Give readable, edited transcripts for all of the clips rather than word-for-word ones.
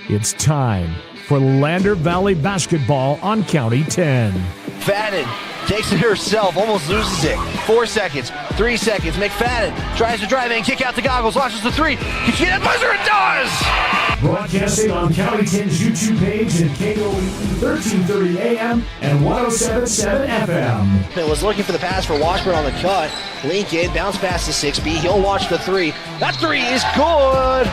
It's time for Lander Valley basketball on County 10. Fadden takes it herself, almost loses it. 4 seconds, 3 seconds. McFadden tries to drive in, kick out the goggles, launches the three. Can she get that buzzer? It does! Broadcasting on County 10's YouTube page and KOE 1330 AM and 107.7 FM. It was looking for the pass for Washburn on the cut. Lincoln bounce past the 6B. He'll launch the three. That three is good!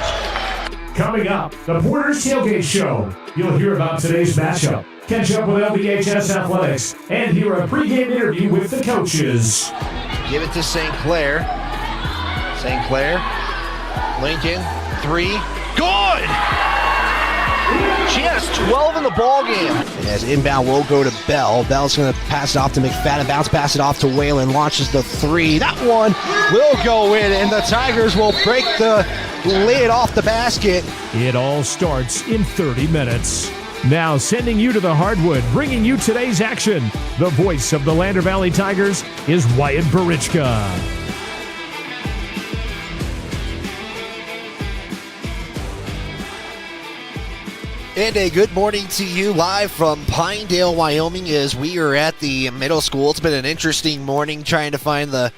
Coming up, the Porter's Tailgate Show. You'll hear about today's matchup, catch up with LVHS Athletics, and hear a pregame interview with the coaches. Give it to St. Clair. St. Clair. Lincoln. Three. Good! She has 12 in the ball game. And as inbound will go to Bell. Bell's going to pass it off to McFadden. Bounce pass it off to Whalen. Launches the three. That one will go in, and the Tigers will break the lid off the basket. It all starts in 30 minutes. Now sending you to the hardwood, bringing you today's action. The voice of the Lander Valley Tigers is Wyatt Barichka. And a good morning to you live from Pinedale, Wyoming, as we are at the middle school. It's been an interesting morning trying to find the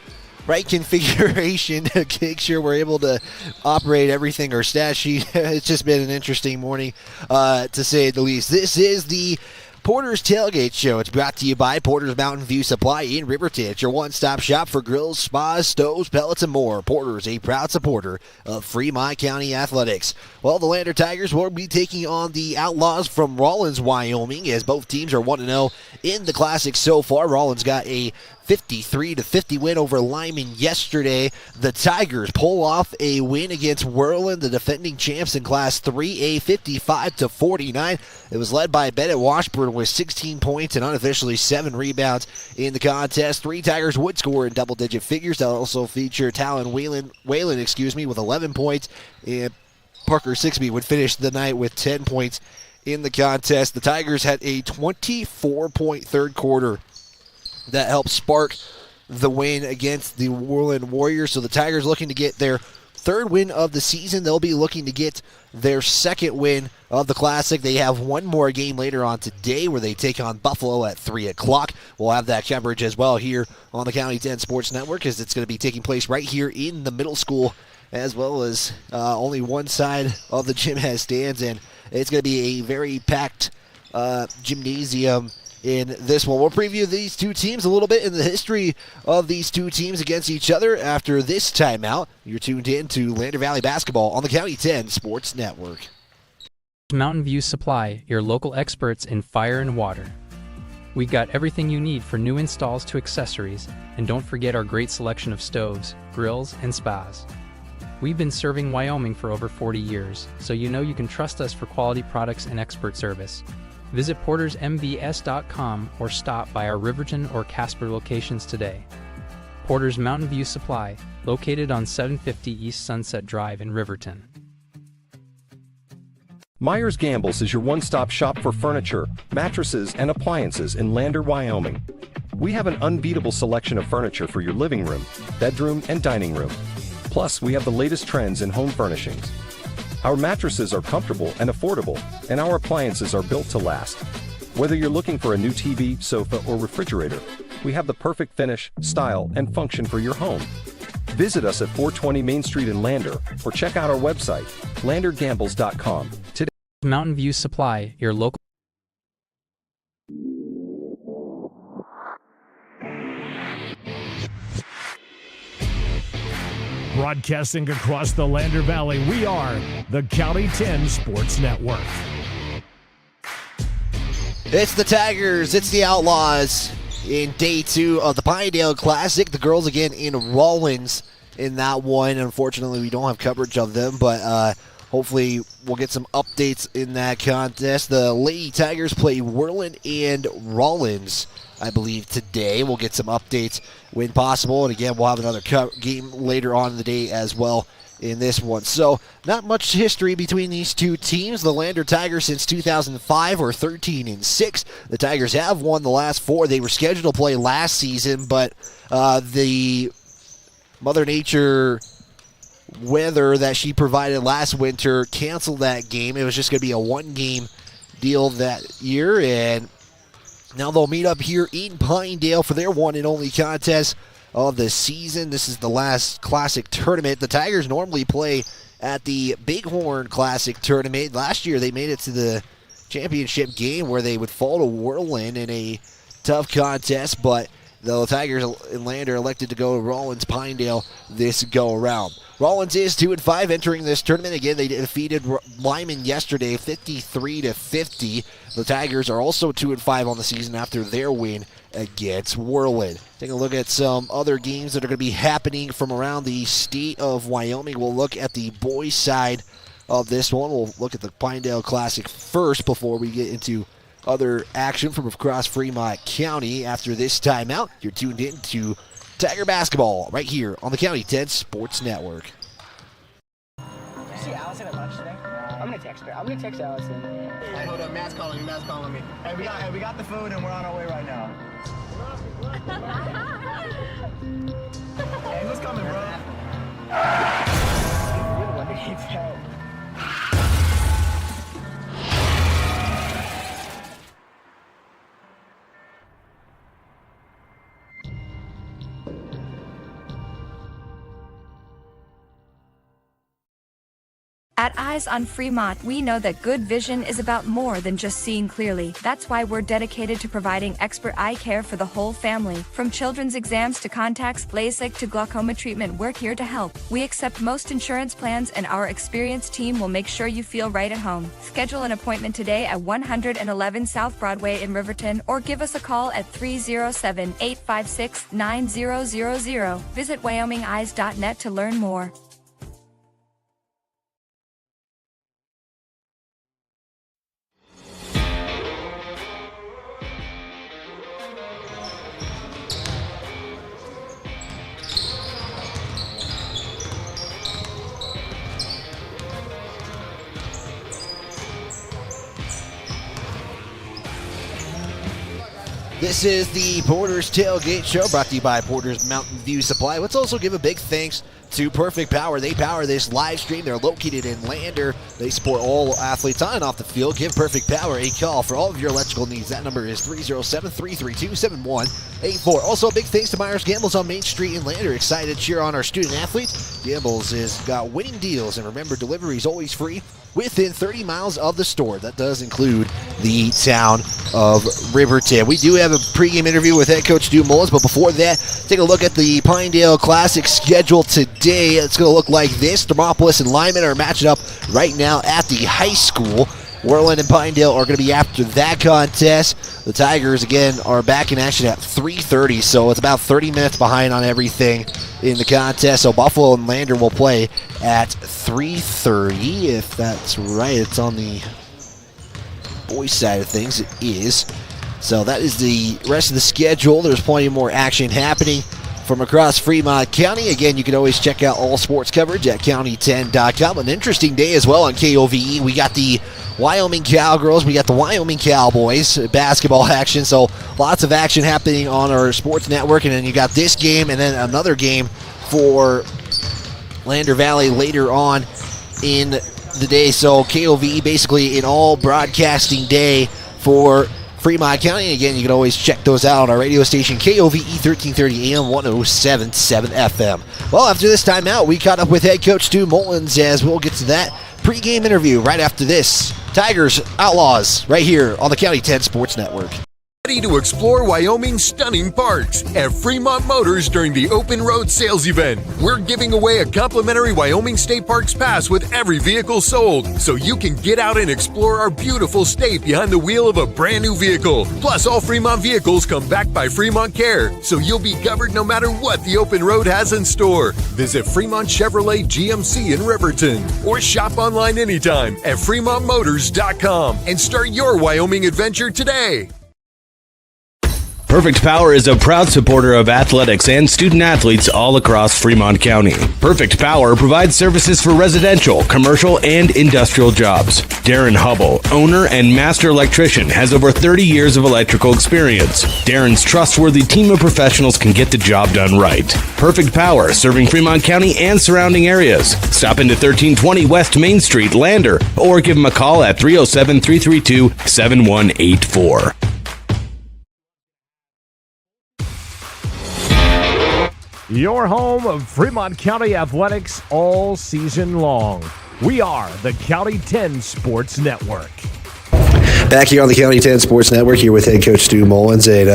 right configuration to make sure we're able to operate everything, our stat sheet. It's just been an interesting morning, to say the least. This is the Porter's Tailgate Show. It's brought to you by Porter's Mountain View Supply in Riverton. It's your one-stop shop for grills, spas, stoves, pellets, and more. Porter's a proud supporter of Fremont County Athletics. Well, the Lander Tigers will be taking on the Outlaws from Rawlins, Wyoming, as both teams are 1-0 in the Classic so far. Rawlins got a 53-50 win over Lyman yesterday. The Tigers pull off a win against Whirlwind, the defending champs in Class 3A, 55-49. It was led by Bennett Washburn with 16 points and unofficially 7 rebounds in the contest. 3 Tigers would score in double-digit figures. They'll also feature Talon Whalen, with 11 points, and Parker Sixby would finish the night with 10 points in the contest. The Tigers had a 24-point third quarter that helped spark the win against the Whirlwind Warriors. So the Tigers looking to get their third win of the season. They'll be looking to get their second win of the Classic. They have one more game later on today where they take on Buffalo at 3 o'clock. We'll have that coverage as well here on the County 10 Sports Network, as it's going to be taking place right here in the middle school, as well as only one side of the gym has stands, and it's going to be a very packed gymnasium in this one. We'll preview these two teams a little bit in the history of these two teams against each other after this timeout. You're tuned in to Lander Valley Basketball on the County 10 Sports Network. Mountain View Supply, your local experts in fire and water. We got everything you need for new installs to accessories, and don't forget our great selection of stoves, grills, and spas. We've been serving Wyoming for over 40 years, so you know you can trust us for quality products and expert service. Visit portersmbs.com or stop by our Riverton or Casper locations today. Porter's Mountain View Supply, located on 750 East Sunset Drive in Riverton. Myers Gambles is your one-stop shop for furniture, mattresses, and appliances in Lander, Wyoming. We have an unbeatable selection of furniture for your living room, bedroom, and dining room. Plus, we have the latest trends in home furnishings. Our mattresses are comfortable and affordable, and our appliances are built to last. Whether you're looking for a new TV, sofa, or refrigerator, we have the perfect finish, style, and function for your home. Visit us at 420 Main Street in Lander, or check out our website, landergambles.com. Today, Mountain View Supply, your local Broadcasting across the Lander Valley, we are the County 10 Sports Network. It's the Tigers, it's the Outlaws in day 2 of the Pinedale Classic. The girls again in Rawlins in that one. Unfortunately, we don't have coverage of them, but hopefully we'll get some updates in that contest. The Lady Tigers play Whirlwind and Rawlins, I believe, today. We'll get some updates when possible, and again, we'll have another game later on in the day as well in this one. So, not much history between these two teams. The Lander Tigers since 2005 are 13-6. The Tigers have won the last 4. They were scheduled to play last season, but the Mother Nature weather that she provided last winter canceled that game. It was just going to be a one-game deal that year, and now they'll meet up here in Pinedale for their one and only contest of the season. This is the last Classic tournament. The Tigers normally play at the Bighorn Classic tournament. Last year they made it to the championship game where they would fall to Rawlins in a tough contest, but the Tigers and Lander elected to go to Rawlins Pinedale this go-around. Rawlins is 2-5 entering this tournament. Again, they defeated Lyman yesterday 53-50. The Tigers are also 2-5 on the season after their win against Whirlwind. Take a look at some other games that are going to be happening from around the state of Wyoming. We'll look at the boys' side of this one. We'll look at the Pinedale Classic first before we get into other action from across Fremont County. After this timeout, you're tuned in to Tiger Basketball right here on the County 10 Sports Network. Did you see Allison at lunch today? I'm gonna text her. I'm gonna text Allison. Hey, hold up, Matt's calling me. Hey, we got the food and we're on our way right now. Hey, who's coming, bro? You're the one that keeps help. At Eyes on Fremont, we know that good vision is about more than just seeing clearly. That's why we're dedicated to providing expert eye care for the whole family. From children's exams to contacts, LASIK to glaucoma treatment, we're here to help. We accept most insurance plans, and our experienced team will make sure you feel right at home. Schedule an appointment today at 111 South Broadway in Riverton, or give us a call at 307-856-9000. Visit wyomingeyes.net to learn more. This is the Porter's Tailgate Show, brought to you by Porter's Mountain View Supply. Let's also give a big thanks to Perfect Power. They power this live stream. They're located in Lander. They support all athletes on and off the field. Give Perfect Power a call for all of your electrical needs. That number is 307-332-7184. Also, a big thanks to Myers Gambles on Main Street in Lander. Excited to cheer on our student athletes. Gambles has got winning deals, and remember, delivery is always free within 30 miles of the store. That does include the town of Riverton. We do have a pregame interview with head coach Stu Mullins, but before that, take a look at the Pinedale Classic schedule today. It's going to look like this. Thermopolis and Lyman are matching up right now at the high school. Whirlwind and Pinedale are going to be after that contest. The Tigers, again, are back in action at 3:30, so it's about 30 minutes behind on everything in the contest. So Buffalo and Lander will play at 3:30, if that's right. It's on the boys' side of things. It is. So that is the rest of the schedule. There's plenty more action happening from across Fremont County. Again, you can always check out all sports coverage at county10.com. An interesting day as well on KOVE. We got the Wyoming Cowgirls, we got the Wyoming Cowboys basketball action. So lots of action happening on our sports network. And then you got this game and then another game for Lander Valley later on in the day. So KOVE basically an all broadcasting day for Fremont County. Again, you can always check those out on our radio station, KOVE 1330 AM, 107.7 FM. Well, after this timeout, we caught up with head coach Stu Mullins, as we'll get to that pregame interview right after this. Tigers Outlaws right here on the County 10 Sports Network. Ready to explore Wyoming's stunning parks at Fremont Motors during the Open Road Sales Event. We're giving away a complimentary Wyoming State Parks pass with every vehicle sold, so you can get out and explore our beautiful state behind the wheel of a brand new vehicle. Plus, all Fremont vehicles come backed by Fremont Care, so you'll be covered no matter what the Open Road has in store. Visit Fremont Chevrolet GMC in Riverton, or shop online anytime at FremontMotors.com and start your Wyoming adventure today. Perfect Power is a proud supporter of athletics and student athletes all across Fremont County. Perfect Power provides services for residential, commercial, and industrial jobs. Darren Hubble, owner and master electrician, has over 30 years of electrical experience. Darren's trustworthy team of professionals can get the job done right. Perfect Power, serving Fremont County and surrounding areas. Stop into 1320 West Main Street, Lander, or give them a call at 307-332-7184. Your home of Fremont County athletics all season long. We are the County 10 Sports Network. Back here on the County 10 Sports Network, here with head coach Stu Mullins. And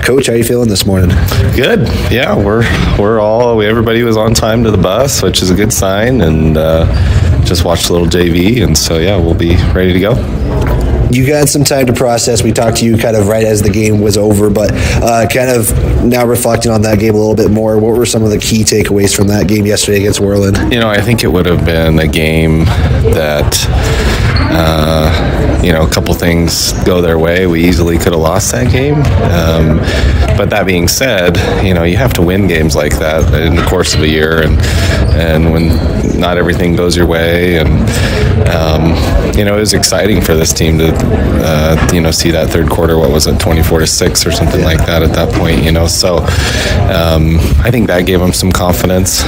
Coach, how are you feeling this morning? Good. Yeah, everybody was on time to the bus, which is a good sign, and just watched a little JV, and so yeah, we'll be ready to go. You got some time to process. We talked to you kind of right as the game was over, but kind of now reflecting on that game a little bit more, what were some of the key takeaways from that game yesterday against Worland? I think it would have been a game that, a couple things go their way. We easily could have lost that game. But that being said, you have to win games like that in the course of a year, and when not everything goes your way, and it was exciting for this team to see that third quarter, 24-6 or something like that at that point, so I think that gave them some confidence.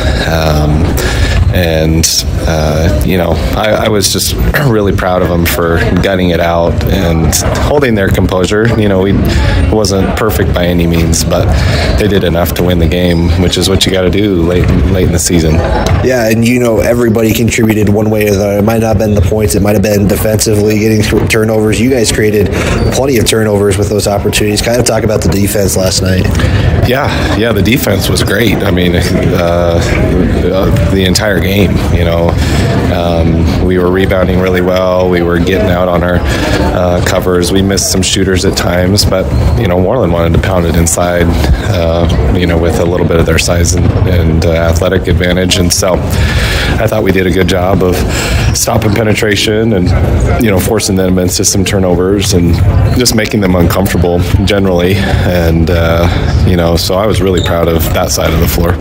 I was just really proud of them for gutting it out and holding their composure. It wasn't perfect by any means, but they did enough to win the game, which is what you got to do late in the season. Yeah, and everybody contributed one way or the other. It might not have been the points. It might have been defensively getting turnovers. You guys created plenty of turnovers with those opportunities. Kind of talk about the defense last night. Yeah, the defense was great. I mean, the entire game, we were rebounding really well. We were getting out on our covers. We missed some shooters at times, but Worland wanted to pound it inside, with a little bit of their size and athletic advantage. And so I thought we did a good job of stopping penetration and forcing them into some turnovers and just making them uncomfortable generally. And so I was really proud of that side of the floor.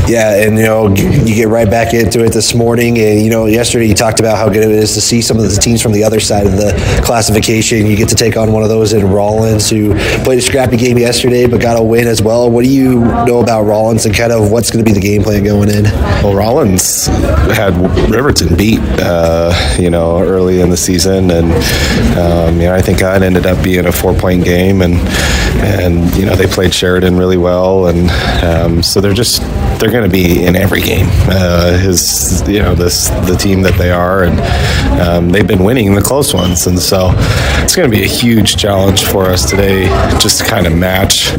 Yeah, and you get right back into it this morning, and yesterday you talked about how good it is to see some of the teams from the other side of the classification. You get to take on one of those in Rawlins, who played a scrappy game yesterday but got a win as well. What do you know about Rawlins and kind of what's going to be the game plan going in? Well, Rawlins had Riverton beat early in the season, and I think that ended up being a 4-point game, and they played Sheridan really well, and so they're going to be in every game. The team that they are, and they've been winning the close ones, and so it's going to be a huge challenge for us today, just to kind of match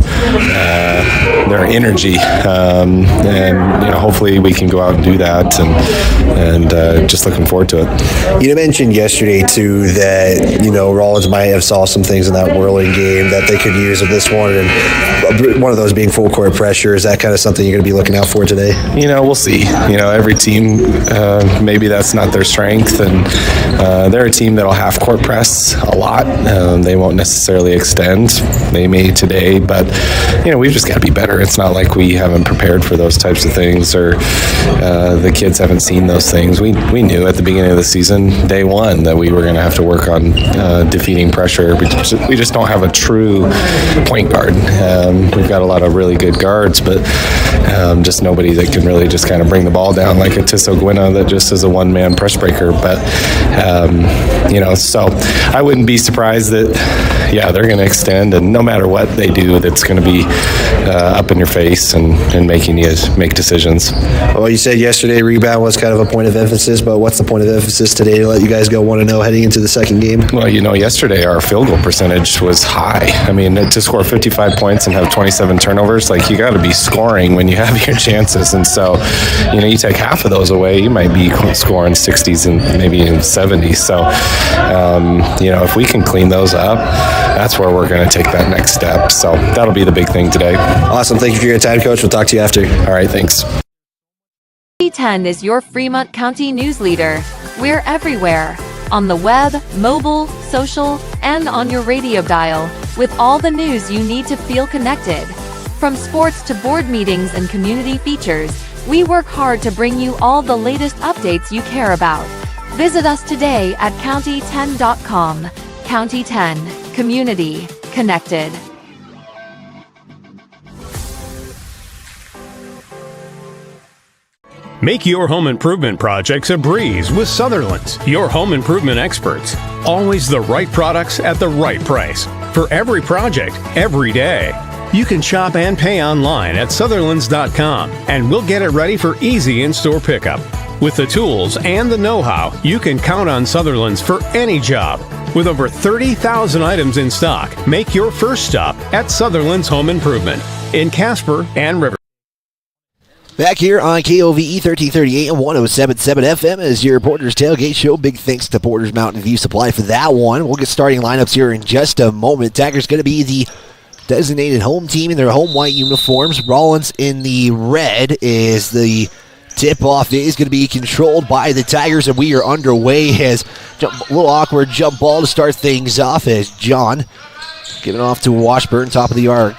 their energy, and hopefully we can go out and do that, and just looking forward to it. You mentioned yesterday too that Rawlins might have saw some things in that Worland game that they could use with this one, and one of those being full court pressure. Is that kind of something you're going to be looking out for today? We'll see. Every team, maybe that's not their strength, and they're a team that'll half court press a lot. They won't necessarily extend. They may today, but we've just got to be better. It's not like we haven't prepared for those types of things, or the kids haven't seen those things. We knew at the beginning of the season, day one, that we were going to have to work on defeating pressure. We just don't have a true point guard. We've got a lot of really good guards, but just nobody that can really just kind of bring the ball down like a Tisso Gwynna that just is a one-man press breaker. But, so I wouldn't be surprised that, they're going to extend, and no matter what they do, that's going to be up in your face and making you make decisions. Well, you said yesterday rebound was kind of a point of emphasis, but what's the point of emphasis today to let you guys go 1-0 heading into the second game? Well, yesterday our field goal percentage was high. I mean, to score 55 points and have 27 turnovers, you got to be scoring when you have your chances. And so, you take half of those away, you might be scoring 60s and maybe even 70s. So, if we can clean those up, that's where we're going to take that next step. So that'll be the big thing today. Awesome. Thank you for your time, Coach. We'll talk to you after. All right. Thanks. T10 is your Fremont County news leader. We're everywhere. on the web, mobile, social, and on your radio dial, with all the news you need to feel connected. From sports to board meetings and community features, we work hard to bring you all the latest updates you care about. Visit us today at county10.com. County 10, community connected. Make your home improvement projects a breeze with Sutherland's, your home improvement experts. Always the right products at the right price. For every project, every day. You can shop and pay online at Sutherlands.com, and we'll get it ready for easy in-store pickup. With the tools and the know-how, you can count on Sutherlands for any job. With over 30,000 items in stock, make your first stop at Sutherland's Home Improvement in Casper and River. Back here on KOVE 1338 and 107.7 FM is your Porter's Tailgate Show. Big thanks to Porter's Mountain View Supply for that one. We'll get starting lineups here in just a moment. Tigers going to be the designated home team in their home white uniforms. Rawlins in the red is the tip-off. Is going to be controlled by the Tigers, and we are underway as a little awkward jump ball to start things off as John giving off to Washburn, top of the arc.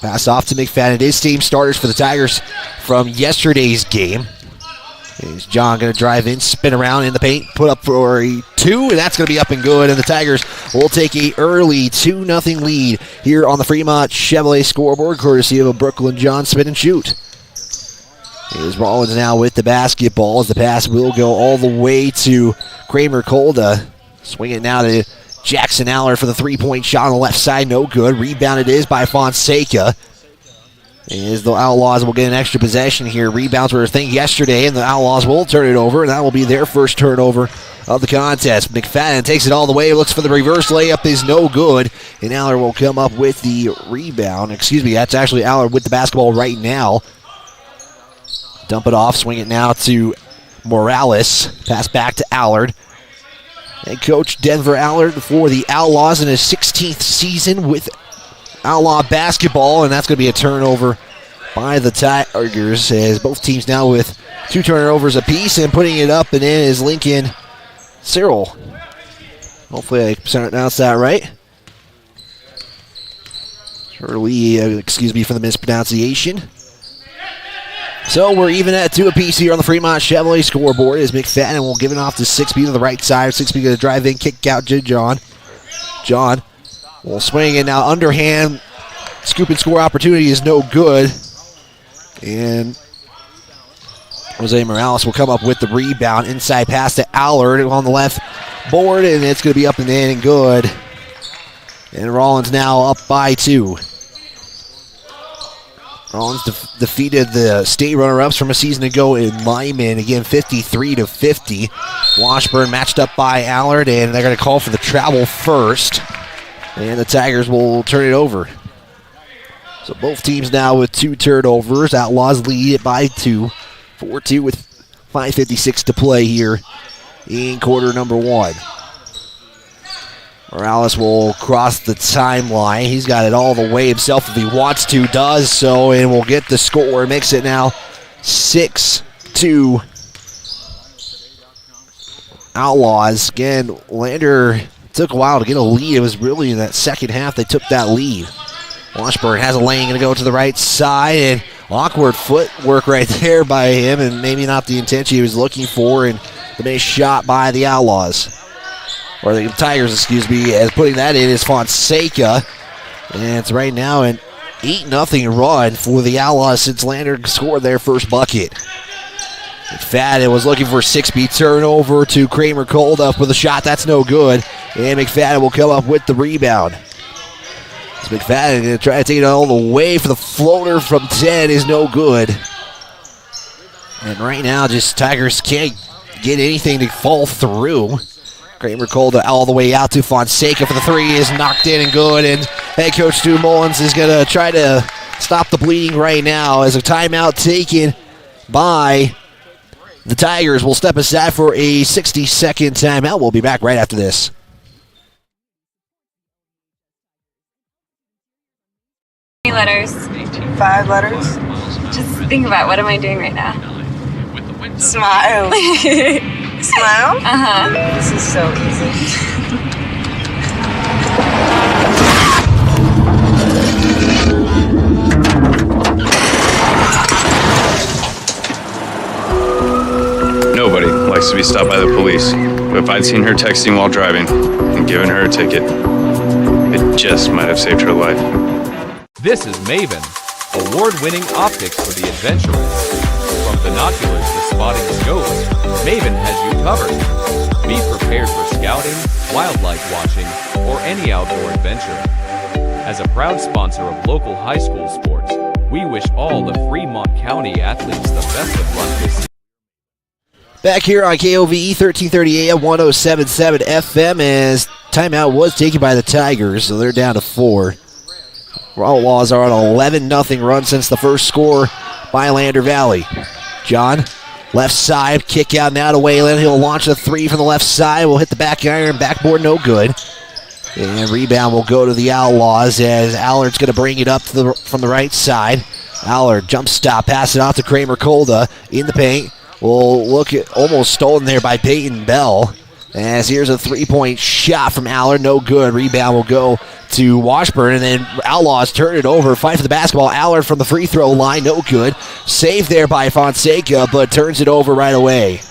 Pass off to McFadden. His team starters for the Tigers from yesterday's game. Is John going to drive in, spin around in the paint, put up for a 2, and that's going to be up and good. And the Tigers will take a early 2-0 lead here on the Fremont Chevrolet scoreboard, courtesy of a Brooklyn John spin and shoot. Here's Rawlins now with the basketball as the pass will go all the way to Kramer Kolda. Swing it now to Jackson Allard for the three-point shot on the left side. No good. Rebounded is by Fonseca. As the Outlaws will get an extra possession here. Rebounds were a thing yesterday, and the Outlaws will turn it over, and that will be their first turnover of the contest. McFadden takes it all the way, looks for the reverse layup, is no good, and Allard will come up with the rebound. Excuse me, that's actually Allard with the basketball right now. Dump it off, swing it now to Morales. Pass back to Allard. Head coach Denver Allard for the Outlaws in his 16th season with Outlaw basketball, and that's going to be a turnover by the Tigers as both teams now with 2 turnovers apiece, and putting it up and in is Lincoln Cyril. Hopefully I pronounced that right. Shirley, excuse me for the mispronunciation. So we're even at 2 apiece here on the Fremont Chevrolet scoreboard as McFadden will give it off to 6B to the right side. 6B going to drive in, kick out to John. John will swing it now underhand. Scoop and score opportunity is no good. And Jose Morales will come up with the rebound. Inside pass to Allard on the left board, and it's going to be up and in and good. And Rawlins now up by 2. Rawlins defeated the state runner-ups from a season ago in Lyman, again 53-50. Washburn matched up by Allard, and they're going to call for the travel first. And the Tigers will turn it over. So both teams now with 2 turnovers. Outlaws lead it by 2. 4-2 with 5:56 to play here in quarter number 1. Morales will cross the timeline. He's got it all the way himself if he wants to, does so, and will get the score. Makes it now 6-2 Outlaws. Again, Lander took a while to get a lead. It was really in that second half they took that lead. Washburn has a lane, going to go to the right side, and awkward footwork right there by him, and maybe not the intention he was looking for, and the base shot by the Outlaws. Or the Tigers, excuse me, as putting that in is Fonseca. And it's right now an 8-0 run for the Outlaws since Lander scored their first bucket. McFadden was looking for a 6B turnover to Kramer Cold up with a shot. That's no good. And McFadden will come up with the rebound. So McFadden going to try to take it all the way for the floater from 10 is no good. And right now, just Tigers can't get anything to fall through. Kramer Kolda all the way out to Fonseca for the 3 is knocked in and good, and head coach Stu Mullins is going to try to stop the bleeding right now as a timeout taken by the Tigers. Will step aside for a 60-second timeout. We'll be back right after this. How many letters? 5 letters. Just think about, what am I doing right now? Smile. Smile? Uh-huh. This is so easy. Nobody likes to be stopped by the police, but if I'd seen her texting while driving and given her a ticket, it just might have saved her life. This is Maven, award-winning optics for the adventurous. From binoculars to spotting scopes, Maven has you covered. Be prepared for scouting, wildlife watching, or any outdoor adventure. As a proud sponsor of local high school sports, we wish all the Fremont County athletes the best of luck this season. Back here on KOVE 1330 AM 107.7 FM as timeout was taken by the Tigers, so they're down to 4. Rawlins are on an 11-0 run since the first score by Lander Valley. John, left side, kick out now to Whalen. He'll launch a 3 from the left side. Will hit the back iron, backboard, no good. And rebound will go to the Outlaws as Allard's going to bring it up to from the right side. Allard, jump stop, pass it off to Kramer Kolda in the paint. Will look at almost stolen there by Peyton Bell. As here's a three-point shot from Allard, no good. Rebound will go to Washburn, and then Outlaws turn it over, fight for the basketball. Allard from the free throw line, no good. Saved there by Fonseca, but turns it over right away.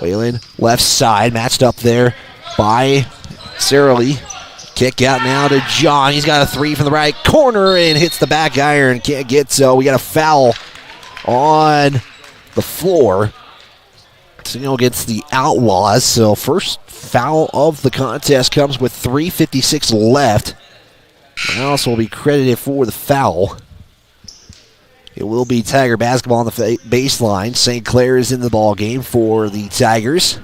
Whalen, left side, matched up there by Saralee. Kick out now to John. He's got a 3 from the right corner and hits the back iron. Can't get so. We got a foul on the floor. Signal against the Outlaws. So first foul of the contest comes with 3:56 left. Morales will be credited for the foul. It will be Tiger basketball on the baseline. St. Clair is in the ball game for the Tigers.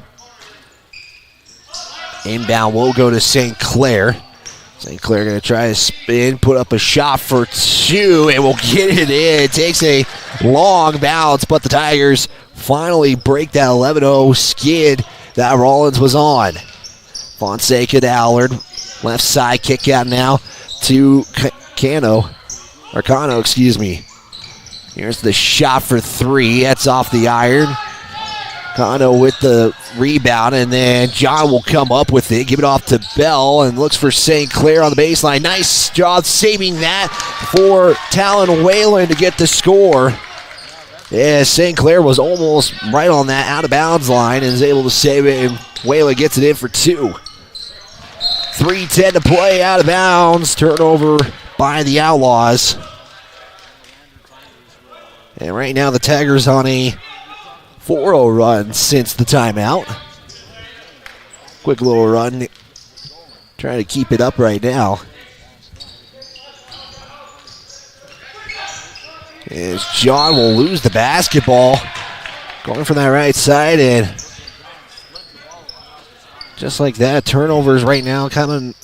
Inbound will go to St. Clair. St. Clair going to try to spin, put up a shot for 2, and will get it in. It takes a long bounce, but the Tigers finally break that 11-0 skid that Rawlins was on. Fonseca to Allard. Left side kick out now to Cano. Here's the shot for 3. That's off the iron. Cano with the rebound, and then John will come up with it. Give it off to Bell, and looks for St. Clair on the baseline. Nice job saving that for Talon Whalen to get the score. Yeah, St. Clair was almost right on that out-of-bounds line and is able to save it, and Whalen gets it in for 2. 3:10 to play, out of bounds. Turnover by the Outlaws. And right now the Tigers on a 4-0 run since the timeout. Quick little run. Trying to keep it up right now. As John will lose the basketball. Going from that right side, and just like that, turnovers right now coming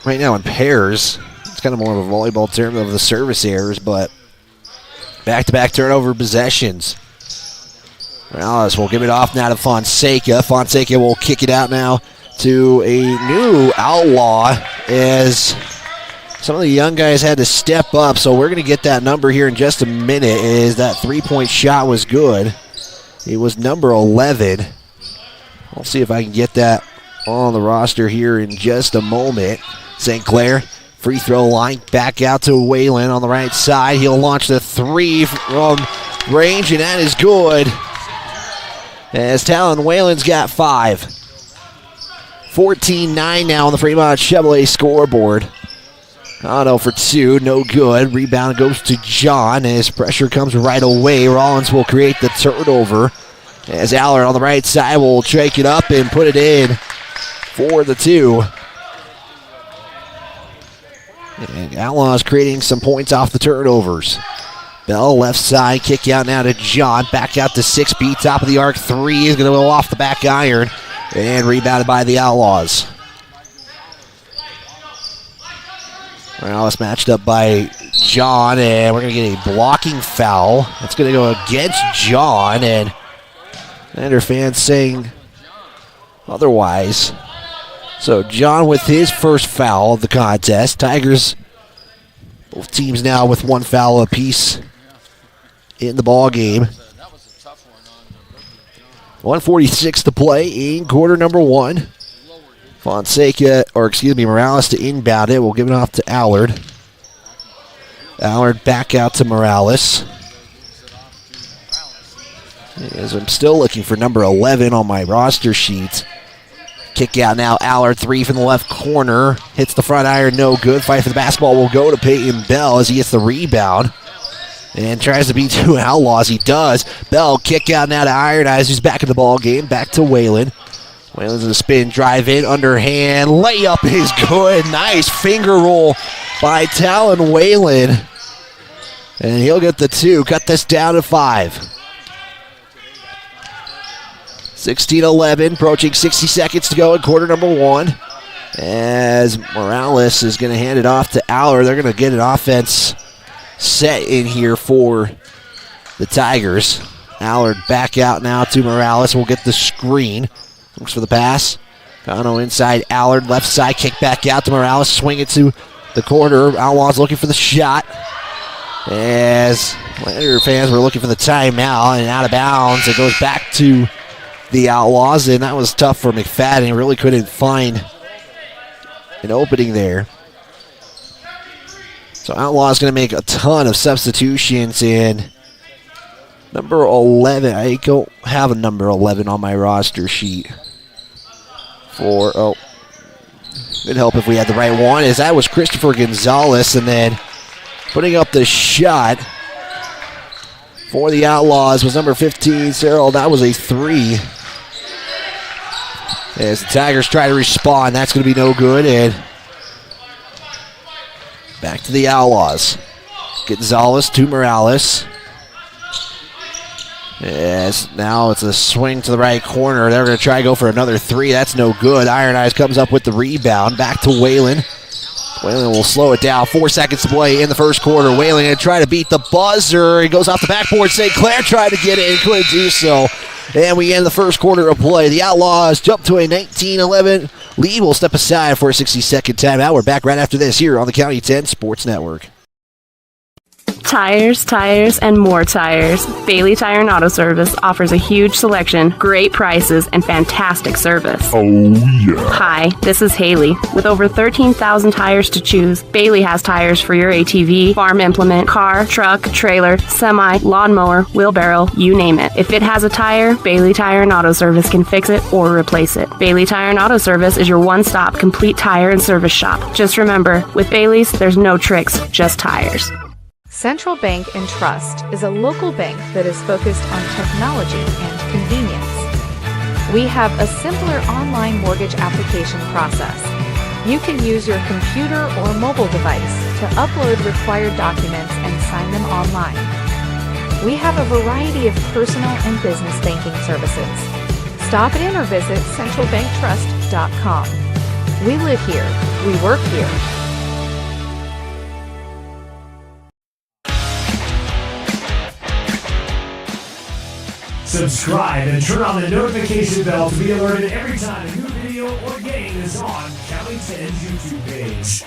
right now in pairs. It's kind of more of a volleyball term of the service errors, but back-to-back turnover possessions. Morales will give it off now to Fonseca. Fonseca will kick it out now to a new Outlaw as some of the young guys had to step up, so we're going to get that number here in just a minute. Is that three-point shot was good. It was number 11. I'll see if I can get that on the roster here in just a moment. St. Clair, free throw line, back out to Whalen on the right side. He'll launch the 3 from range, and that is good. As Talon Whalen's got 5. 14-9 now on the Fremont Chevrolet scoreboard. Otto for 2, no good. Rebound goes to John as pressure comes right away. Rawlins will create the turnover as Allard on the right side will shake it up and put it in for the 2. And Outlaws creating some points off the turnovers. Bell left side, kick out now to John. Back out to 6B, top of the arc 3 is going to go off the back iron and rebounded by the Outlaws. Morales matched up by John, and we're going to get a blocking foul. That's going to go against John, and Lander fans saying otherwise. So John with his first foul of the contest. Tigers, both teams now with 1 foul apiece in the ball game. 1:46 to play in quarter number one. Morales to inbound it. We'll give it off to Allard. Allard back out to Morales. As I'm still looking for number 11 on my roster sheet. Kick out now. Allard, three from the left corner. Hits the front iron, no good. Fight for the basketball will go to Peyton Bell as he gets the rebound. And tries to beat two Outlaws. He does. Bell kick out now to Iron Eyes, who's back in the ball game. Back to Whalen. Whalen's in a spin, drive in, underhand. Layup is good. Nice finger roll by Talon Whalen. And he'll get the two. Cut this down to 5. 16-11, approaching 60 seconds to go in quarter number one. As Morales is going to hand it off to Allard. They're going to get an offense set in here for the Tigers. Allard back out now to Morales. We'll get the screen. Looks for the pass. Cano inside. Allard left side. Kick back out to Morales. Swing it to the corner. Outlaws looking for the shot. As Lander fans were looking for the timeout and out of bounds. It goes back to the Outlaws, and that was tough for McFadden. He really couldn't find an opening there. So Outlaws going to make a ton of substitutions in number 11. I don't have a number 11 on my roster sheet. It'd help if we had the right one, as that was Christopher Gonzalez, and then putting up the shot for the Outlaws was number 15, Cyril. That was a 3. As the Tigers try to respond, that's going to be no good, and back to the Outlaws. Gonzalez to Morales. As now it's a swing to the right corner. They're going to try to go for another 3. That's no good. Iron Eyes comes up with the rebound. Back to Whalen. Whalen will slow it down. 4 seconds to play in the first quarter. Whalen going to try to beat the buzzer. He goes off the backboard. St. Clair tried to get it and couldn't do so. And we end the first quarter of play. The Outlaws jump to a 19-11 lead. We'll step aside for a 60-second timeout. We're back right after this here on the County 10 Sports Network. Tires, and more tires. Bailey Tire and Auto Service offers a huge selection, great prices, and fantastic service. Oh, yeah. Hi, this is Haley. With over 13,000 tires to choose, Bailey has tires for your ATV, farm implement, car, truck, trailer, semi, lawnmower, wheelbarrow, you name it. If it has a tire, Bailey Tire and Auto Service can fix it or replace it. Bailey Tire and Auto Service is your one-stop complete tire and service shop. Just remember, with Bailey's, there's no tricks, just tires. Central Bank and Trust is a local bank that is focused on technology and convenience. We have a simpler online mortgage application process. You can use your computer or mobile device to upload required documents and sign them online. We have a variety of personal and business banking services. Stop in or visit centralbanktrust.com. We live here. We work here. Subscribe and turn on the notification bell to be alerted every time a new video or game is on County 10's YouTube page.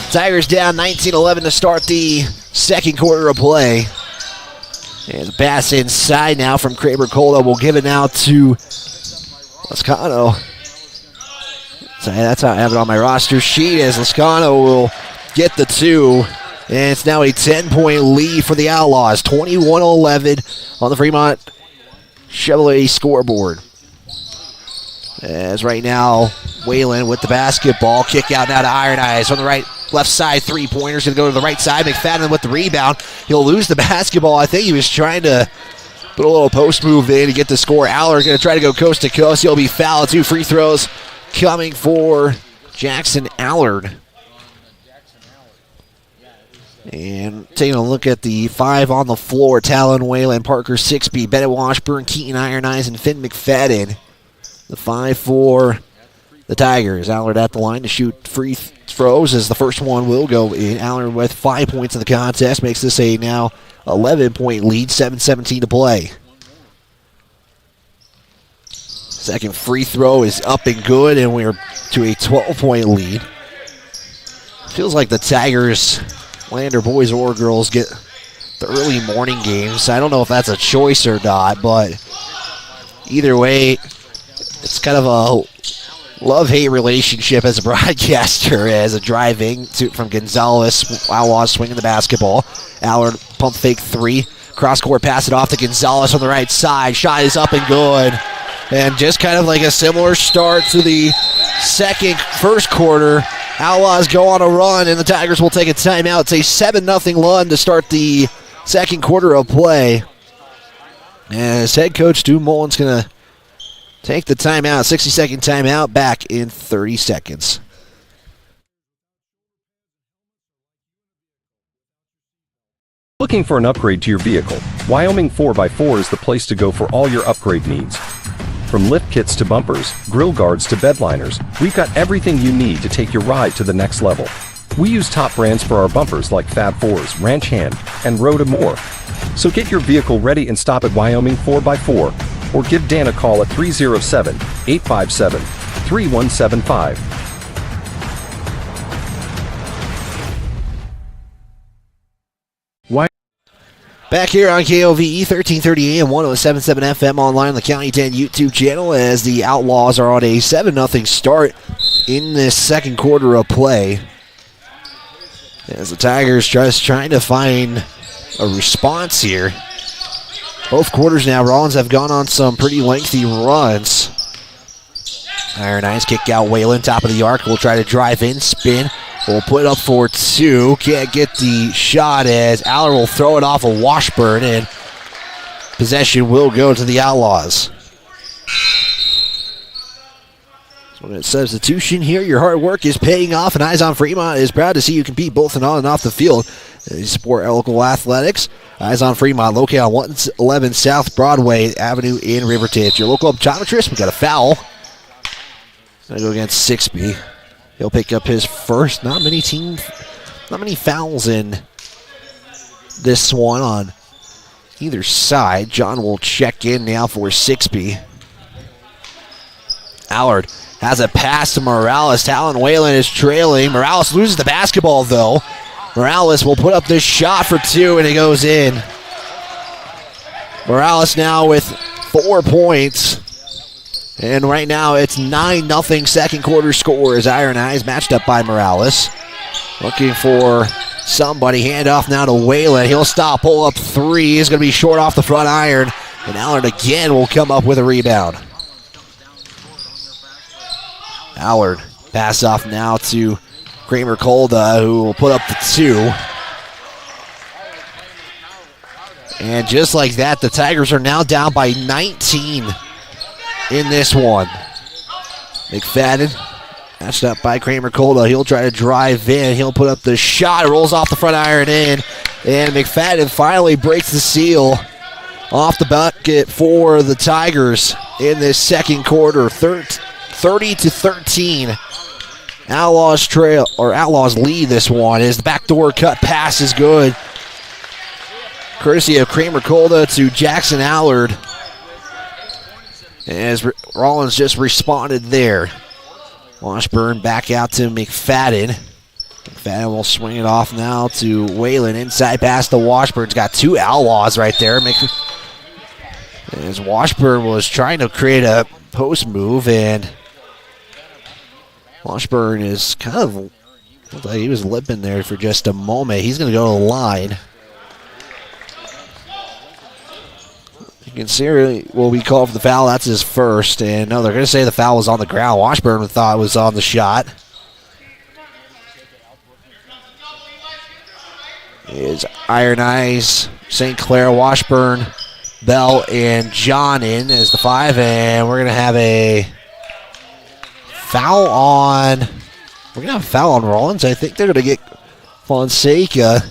Tigers down 19-11 to start the second quarter of play. And the pass inside now from Kramer Coldo. We'll give it now to Lascano. So that's how I have it on my roster sheet, as Lascano will get the 2. And it's now a 10-point lead for the Outlaws. 21-11 on the Fremont Chevrolet scoreboard. As right now, Whalen with the basketball. Kick out now to Iron Eyes on the left side. Three-pointer's going to go to the right side. McFadden with the rebound. He'll lose the basketball. I think he was trying to put a little post move in to get the score. Allard going to try to go coast to coast. He'll be fouled. 2 free throws coming for Jackson Allard. And taking a look at the 5 on the floor: Talon Whalen, Parker 6B, Bennett Washburn, Keaton Iron Eyes, and Finn McFadden. The 5 for the Tigers. Allard at the line to shoot free throws, as the first one will go in. Allard with 5 points in the contest makes this a now 11-point lead, 7:17 to play. Second free throw is up and good, and we're to a 12-point lead. Feels like the Tigers, Lander boys or girls, get the early morning games. I don't know if that's a choice or not, but either way, it's kind of a love-hate relationship as a broadcaster, as a driving from Gonzalez. Outlaws swinging the basketball. Allard pump fake three. Cross-court pass it off to Gonzalez on the right side. Shot is up and good. And just kind of like a similar start to the first quarter. Outlaws go on a run, and the Tigers will take a timeout. It's a 7-0 run to start the second quarter of play. As head coach Stu Mullen's going to take the timeout, 60-second timeout, back in 30 seconds. Looking for an upgrade to your vehicle? Wyoming 4x4 is the place to go for all your upgrade needs. From lift kits to bumpers, grill guards to bed liners, we've got everything you need to take your ride to the next level. We use top brands for our bumpers like Fab 4s, Ranch Hand, and Road and more. So get your vehicle ready and stop at Wyoming 4x4 or give Dan a call at 307-857-3175. Back here on KOVE 1330 AM 107.7 FM online on the County 10 YouTube channel as the Outlaws are on a 7-0 start in this second quarter of play. As the Tigers just trying to find a response here. Both quarters now, Rawlins have gone on some pretty lengthy runs. Iron Eyes kick out Whalen, top of the arc. Will try to drive in, spin. Will put up for two. Can't get the shot as Aller will throw it off a Washburn, and possession will go to the Outlaws. So a substitution here. Your hard work is paying off, and Eyes on Fremont is proud to see you compete both on and off the field. They support local athletics. Eyes on Fremont, located on 111 South Broadway Avenue in Riverton. It's your local optometrist. We got a foul. Gonna go against Sixby. He'll pick up his first. Not many fouls in this one on either side. John will check in now for Sixby. Allard has a pass to Morales. Talon Whalen is trailing. Morales loses the basketball, though. Morales will put up this shot for two, and it goes in. Morales now with 4 points. And right now it's 9-0 second quarter score as Iron Eyes matched up by Morales. Looking for somebody. Handoff now to Whalen. He'll stop. Pull up three. Is going to be short off the front iron. And Allard again will come up with a rebound. Allard pass off now to Kramer Kolda, who will put up the two. And just like that, the Tigers are now down by 19 in this one. McFadden matched up by Kramer Kolda. He'll try to drive in. He'll put up the shot. It rolls off the front iron in. And McFadden finally breaks the seal off the bucket for the Tigers in this second quarter. 30-13. Outlaws lead this one as the backdoor cut pass is good. Courtesy of Kramer Kolda to Jackson Allard. As Rawlins just responded there. Washburn back out to McFadden. McFadden will swing it off now to Whalen. Inside pass to Washburn's got two Outlaws right there. As Washburn was trying to create a post move, and Washburn is kind of looked like he was limping there for just a moment. He's going to go to the line. You can see will be called for the foul. That's his first. And no, they're going to say the foul was on the ground. Washburn thought it was on the shot. Is Iron Eyes, St. Clair, Washburn, Bell, and John in as the five. And we're going to have a foul on. We're going to have a foul on Rawlins. I think they're going to get Fonseca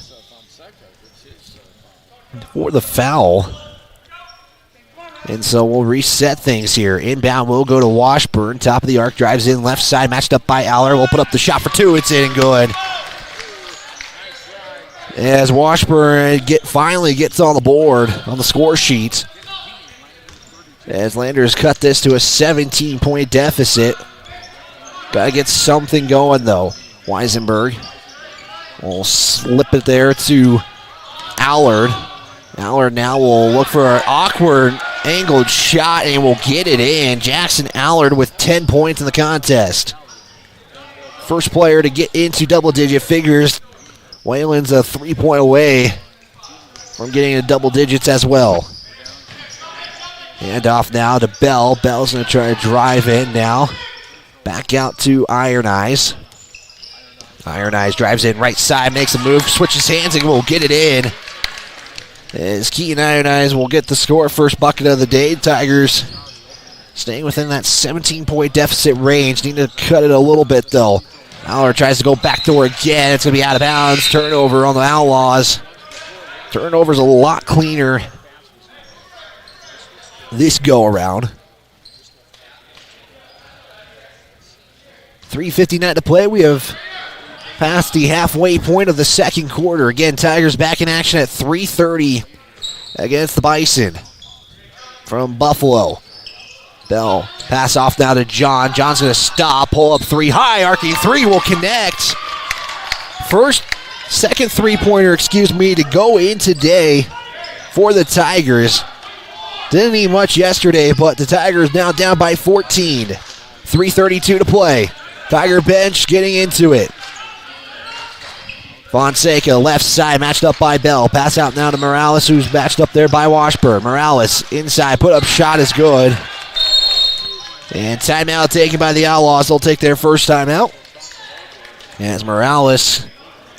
for the foul. And so we'll reset things here. Inbound will go to Washburn. Top of the arc, drives in left side, matched up by Aller. We'll put up the shot for two. It's in and good. As Washburn finally gets on the board on the score sheet. As Landers cut this to a 17-point deficit. Got to get something going, though. Weisenberg will slip it there to Allard. Allard now will look for an awkward angled shot and will get it in. Jackson Allard with 10 points in the contest. First player to get into double-digit figures. Wayland's a 3-point away from getting into double digits as well. Hand off now to Bell. Bell's going to try to drive in now. Back out to Iron Eyes. Iron Eyes drives in right side, makes a move, switches hands, and will get it in. As Keaton Iron Eyes will get the score, first bucket of the day. Tigers staying within that 17-point deficit range. Need to cut it a little bit, though. Allard tries to go backdoor again. It's going to be out of bounds. Turnover on the Outlaws. Turnover's a lot cleaner this go-around. 3:59 to play. We have passed the halfway point of the second quarter. Again, Tigers back in action at 3:30 against the Bison from Buffalo. Bell pass off now to John. John's going to stop, pull up three high, arcing three will connect. Second three-pointer, to go in today for the Tigers. Didn't need much yesterday, but the Tigers now down by 14. 3:32 to play. Tiger bench getting into it. Fonseca, left side, matched up by Bell. Pass out now to Morales, who's matched up there by Washburn. Morales inside, put up shot is good. And timeout taken by the Outlaws. They'll take their first timeout. As Morales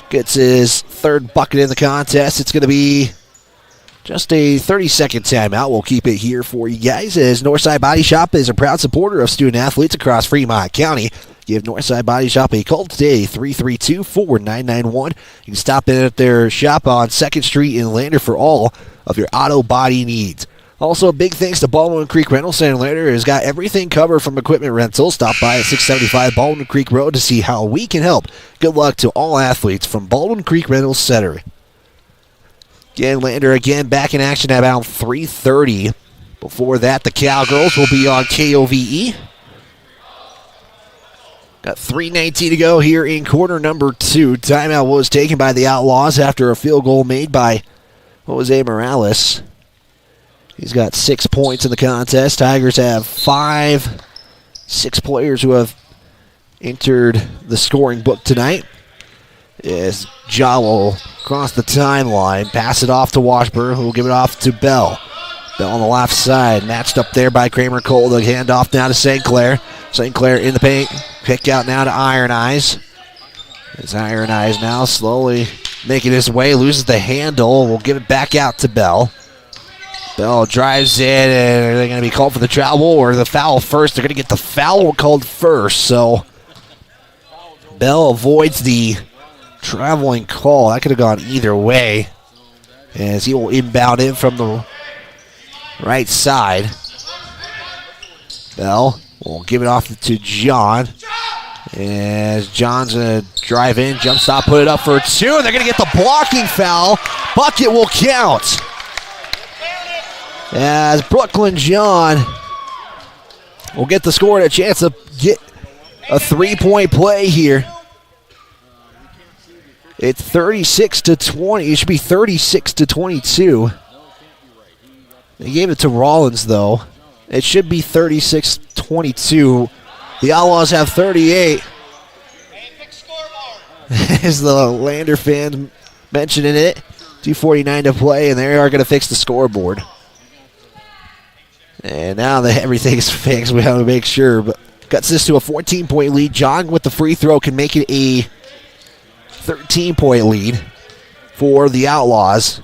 gets his third bucket in the contest, it's going to be just a 30-second timeout. We'll keep it here for you guys, as Northside Body Shop is a proud supporter of student athletes across Fremont County. Give Northside Body Shop a call today, 332-4991. You can stop in at their shop on 2nd Street in Lander for all of your auto body needs. Also, big thanks to Baldwin Creek Rental Center. Lander has got everything covered from equipment rental. Stop by at 675 Baldwin Creek Road to see how we can help. Good luck to all athletes from Baldwin Creek Rental Center. Again, Lander again back in action at about 3:30. Before that, the Cowgirls will be on KOVE. Got 3:19 to go here in quarter number 2. Timeout was taken by the Outlaws after a field goal made by Jose Morales. He's got 6 points in the contest. Tigers have 6 players who have entered the scoring book tonight. As Ja will cross the timeline, pass it off to Washburn, who will give it off to Bell. Bell on the left side, matched up there by Kramer Cole. The handoff now to St. Clair. St. Clair in the paint, picked out now to Iron Eyes. As Iron Eyes now slowly making his way, loses the handle. We'll give it back out to Bell. Bell drives in, and are they going to be called for the travel or the foul first? They're going to get the foul called first, so Bell avoids the traveling call. That could have gone either way, as he will inbound in from the right side. Bell will give it off to John, as John's going to drive in, jump stop, put it up for 2, and they're going to get the blocking foul. Bucket will count, as Brooklyn John will get the score and a chance to get a 3-point play here. It's 36-20. It should be 36-22. They gave it to Rawlins, though. It should be 36-22. The Outlaws have 38. As the Lander fans mentioning it. 2:49 to play, and they are going to fix the scoreboard. And now that everything's fixed, we have to make sure. But cuts this to a 14-point lead. John with the free throw can make it a 13-point lead for the Outlaws.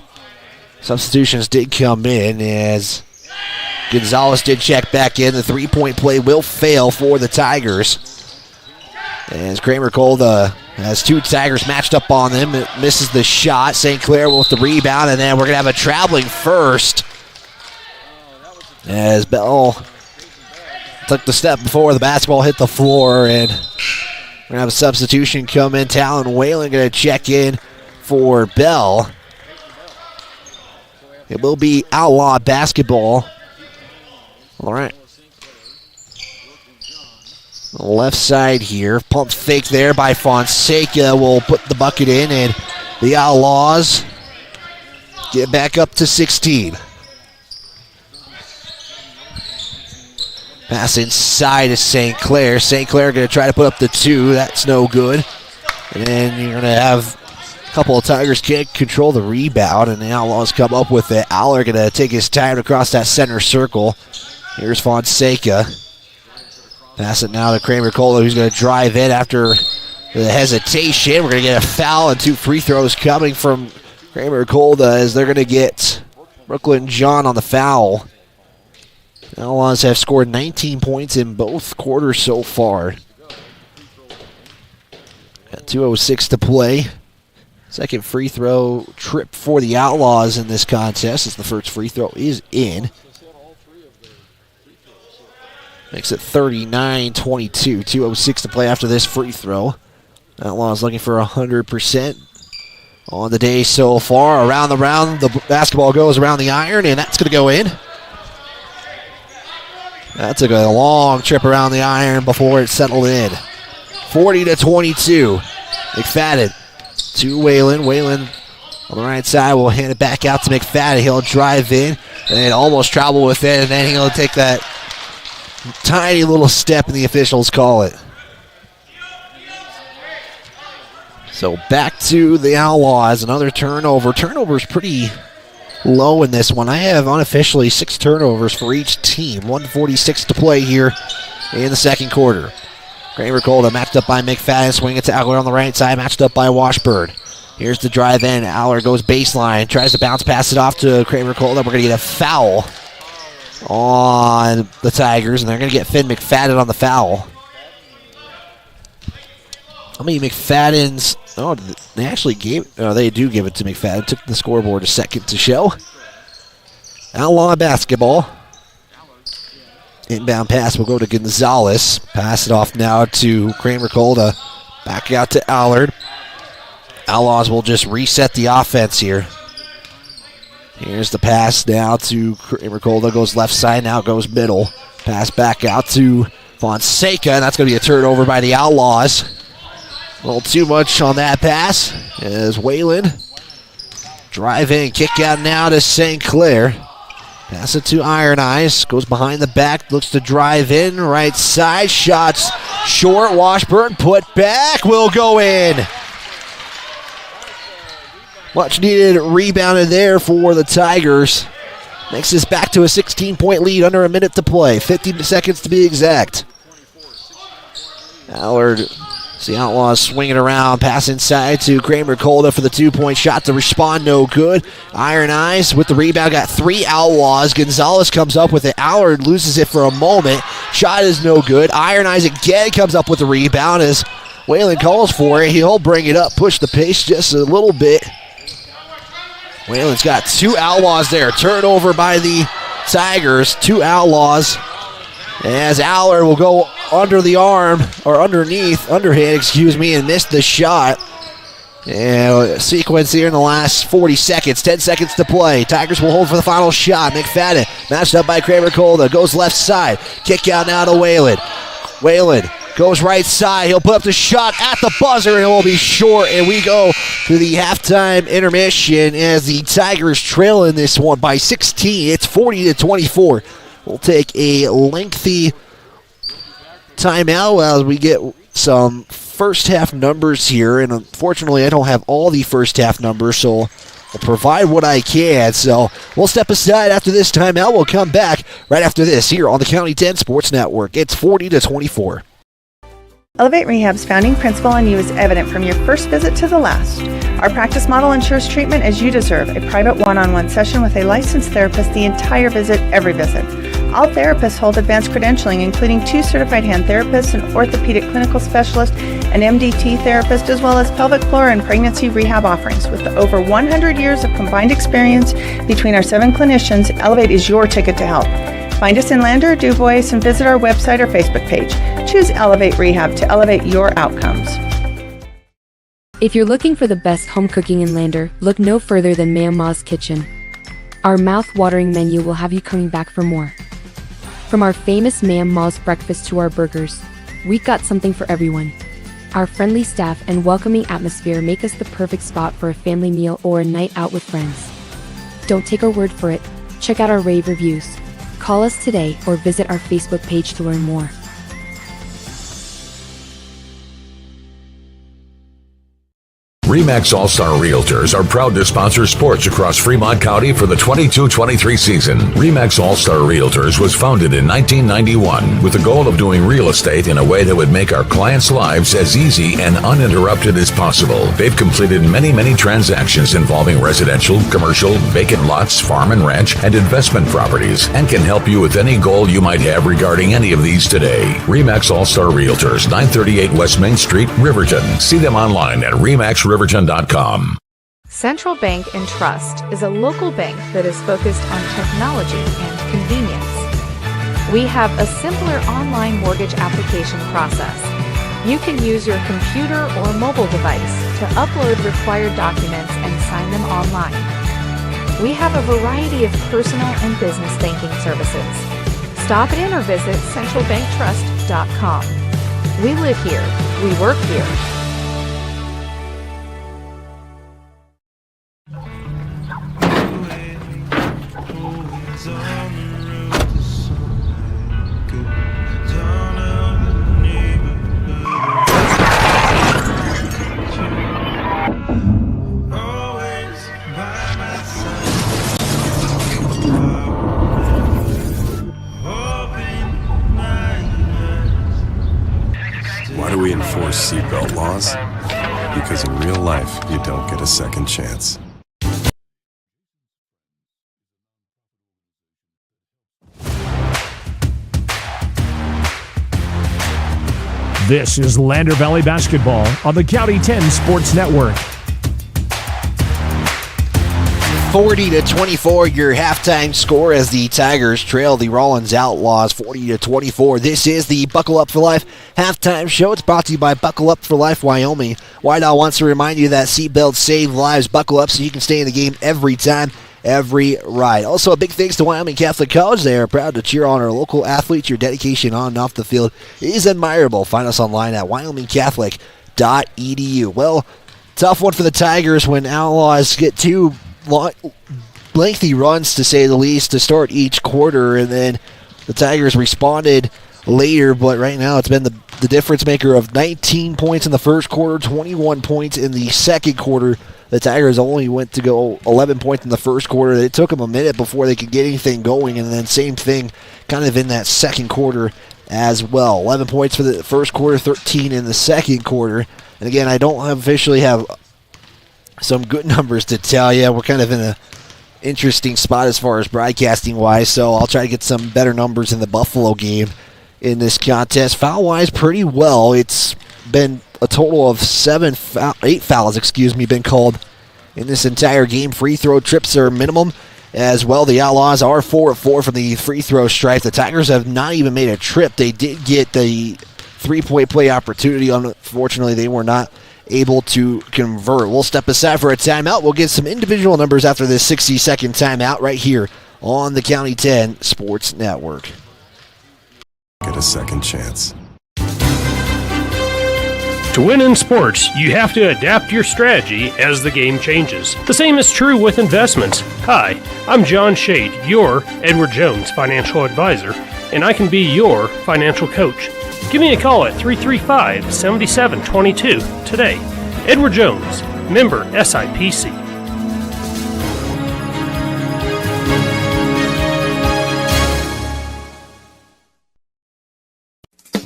Substitutions did come in as Gonzalez did check back in. The 3-point play will fail for the Tigers. As Kramer Cole has 2 Tigers matched up on them. It misses the shot. St. Clair with the rebound, and then we're going to have a traveling first. As Bell took the step before the basketball hit the floor, and we're going to have a substitution come in. Talon Whalen going to check in for Bell. It will be Outlaw basketball. All right. Left side here. Pump fake there by Fonseca will put the bucket in, and the Outlaws get back up to 16. Pass inside to St. Clair. St. Clair going to try to put up the 2. That's no good. And then you're going to have a couple of Tigers can't control the rebound, and the Outlaws come up with it. Aller going to take his time across that center circle. Here's Fonseca. Pass it now to Kramer Cola, who's going to drive in after the hesitation. We're going to get a foul and 2 free throws coming from Kramer Cola as they're going to get Brooklyn John on the foul. The Outlaws have scored 19 points in both quarters so far. Got 2:06 to play. Second free throw trip for the Outlaws in this contest as the first free throw is in. Makes it 39-22. 2:06 to play after this free throw. Outlaws looking for 100% on the day so far. Around the round, the basketball goes around the iron, and that's going to go in. That took a long trip around the iron before it settled in. 40-22. McFadden to Whalen. Whalen on the right side will hand it back out to McFadden. He'll drive in and almost travel with it, and then he'll take that tiny little step, and the officials call it. So back to the Outlaws. Another turnover. Turnover's pretty low in this one. I have unofficially 6 turnovers for each team. 1:46 to play here in the second quarter. Kramer Colda matched up by McFadden. Swing it to Aller on the right side. Matched up by Washburn. Here's the drive in. Aller goes baseline. Tries to bounce pass it off to Kramer Colda. We're going to get a foul on the Tigers, and they're going to get Finn McFadden on the foul. How many McFaddens? Oh, they actually they do give it to McFadden. Took the scoreboard a second to show. Outlaw basketball. Inbound pass will go to Gonzalez. Pass it off now to Kramer Colda. Back out to Allard. Outlaws will just reset the offense here. Here's the pass now to Kramer Colda. Goes left side, now goes middle. Pass back out to Fonseca, and that's going to be a turnover by the Outlaws. A little too much on that pass as Whalen drive in, kick out now to St. Clair. Pass it to Iron Eyes, goes behind the back, looks to drive in, right side, shots short, Washburn put back, will go in. Much needed rebounded there for the Tigers. Makes this back to a 16-point lead under a minute to play, 50 seconds to be exact. Allard, the Outlaws swinging around, pass inside to Kramer Colda for the 2-point shot to respond, no good. Iron Eyes with the rebound, got 3 Outlaws. Gonzalez comes up with it. Allard loses it for a moment. Shot is no good. Iron Eyes again comes up with the rebound as Whalen calls for it. He'll bring it up, push the pace just a little bit. Whalen's got 2 Outlaws there. Turnover by the Tigers. 2 Outlaws. As Allard will go under the arm, or underhand, and miss the shot. And sequence here in the last 40 seconds. 10 seconds to play. Tigers will hold for the final shot. McFadden matched up by Kramer Colda. Goes left side. Kick out now to Whalen. Whalen goes right side. He'll put up the shot at the buzzer, and it will be short. And we go to the halftime intermission as the Tigers trail in this one by 16. It's 40-24. We'll take a lengthy timeout as we get some first half numbers here. And unfortunately, I don't have all the first half numbers, so I'll provide what I can. So we'll step aside after this timeout. We'll come back right after this here on the County 10 Sports Network. It's 40-24. Elevate Rehab's founding principle on you is evident from your first visit to the last. Our practice model ensures treatment as you deserve, a private one-on-one session with a licensed therapist the entire visit, every visit. All therapists hold advanced credentialing, including 2 certified hand therapists, an orthopedic clinical specialist, an MDT therapist, as well as pelvic floor and pregnancy rehab offerings. With over 100 years of combined experience between our 7 clinicians, Elevate is your ticket to health. Find us in Lander, DuBois, and visit our website or Facebook page. Choose Elevate Rehab to elevate your outcomes. If you're looking for the best home cooking in Lander, look no further than Ma'am Ma's Kitchen. Our mouth-watering menu will have you coming back for more. From our famous Ma'am Ma's breakfast to our burgers, we've got something for everyone. Our friendly staff and welcoming atmosphere make us the perfect spot for a family meal or a night out with friends. Don't take our word for it. Check out our rave reviews. Call us today or visit our Facebook page to learn more. RE/MAX All-Star Realtors are proud to sponsor sports across Fremont County for the 22-23 season. RE/MAX All-Star Realtors was founded in 1991 with the goal of doing real estate in a way that would make our clients' lives as easy and uninterrupted as possible. They've completed many transactions involving residential, commercial, vacant lots, farm and ranch, and investment properties, and can help you with any goal you might have regarding any of these today. RE/MAX All-Star Realtors, 938 West Main Street, Riverton. See them online at remaxriverton.com. Central Bank and Trust is a local bank that is focused on technology and convenience. We have a simpler online mortgage application process. You can use your computer or mobile device to upload required documents and sign them online. We have a variety of personal and business banking services. Stop in or visit centralbanktrust.com. We live here. We work here. Why do we enforce seatbelt laws? Because in real life, you don't get a second chance. This is Lander Valley Basketball on the County 10 Sports Network. 40-24, your halftime score as the Tigers trail the Rawlins Outlaws 40-24. This is the Buckle Up for Life halftime show. It's brought to you by Buckle Up for Life Wyoming. Whiteout wants to remind you that seatbelts save lives. Buckle up so you can stay in the game every time, every ride. Also, a big thanks to Wyoming Catholic College. They are proud to cheer on our local athletes. Your dedication on and off the field is admirable. Find us online at wyomingcatholic.edu. Well, tough one for the Tigers when Outlaws get two lengthy runs, to say the least, to start each quarter, and then the Tigers responded later, but right now it's been the difference maker of 19 points in the first quarter, 21 points in the second quarter. The Tigers only went to go 11 points in the first quarter. It took them a minute before they could get anything going, and then same thing kind of in that second quarter as well. 11 points for the first quarter, 13 in the second quarter. And again, I don't officially have some good numbers to tell you. We're kind of in an interesting spot as far as broadcasting-wise, so I'll try to get some better numbers in the Buffalo game in this contest. Foul-wise, pretty well. It's been a total of 8 fouls, been called in this entire game. Free throw trips are minimum as well. The Outlaws are 4 of 4 from the free throw stripe. The Tigers have not even made a trip. They did get the three-point play opportunity. Unfortunately, they were not able to convert. We'll step aside for a timeout. We'll get some individual numbers after this 60-second timeout right here on the County 10 Sports Network. Get a second chance. To win in sports, you have to adapt your strategy as the game changes. The same is true with investments. Hi, I'm John Shade, your Edward Jones financial advisor, and I can be your financial coach. Give me a call at 335-7722 today. Edward Jones, member SIPC.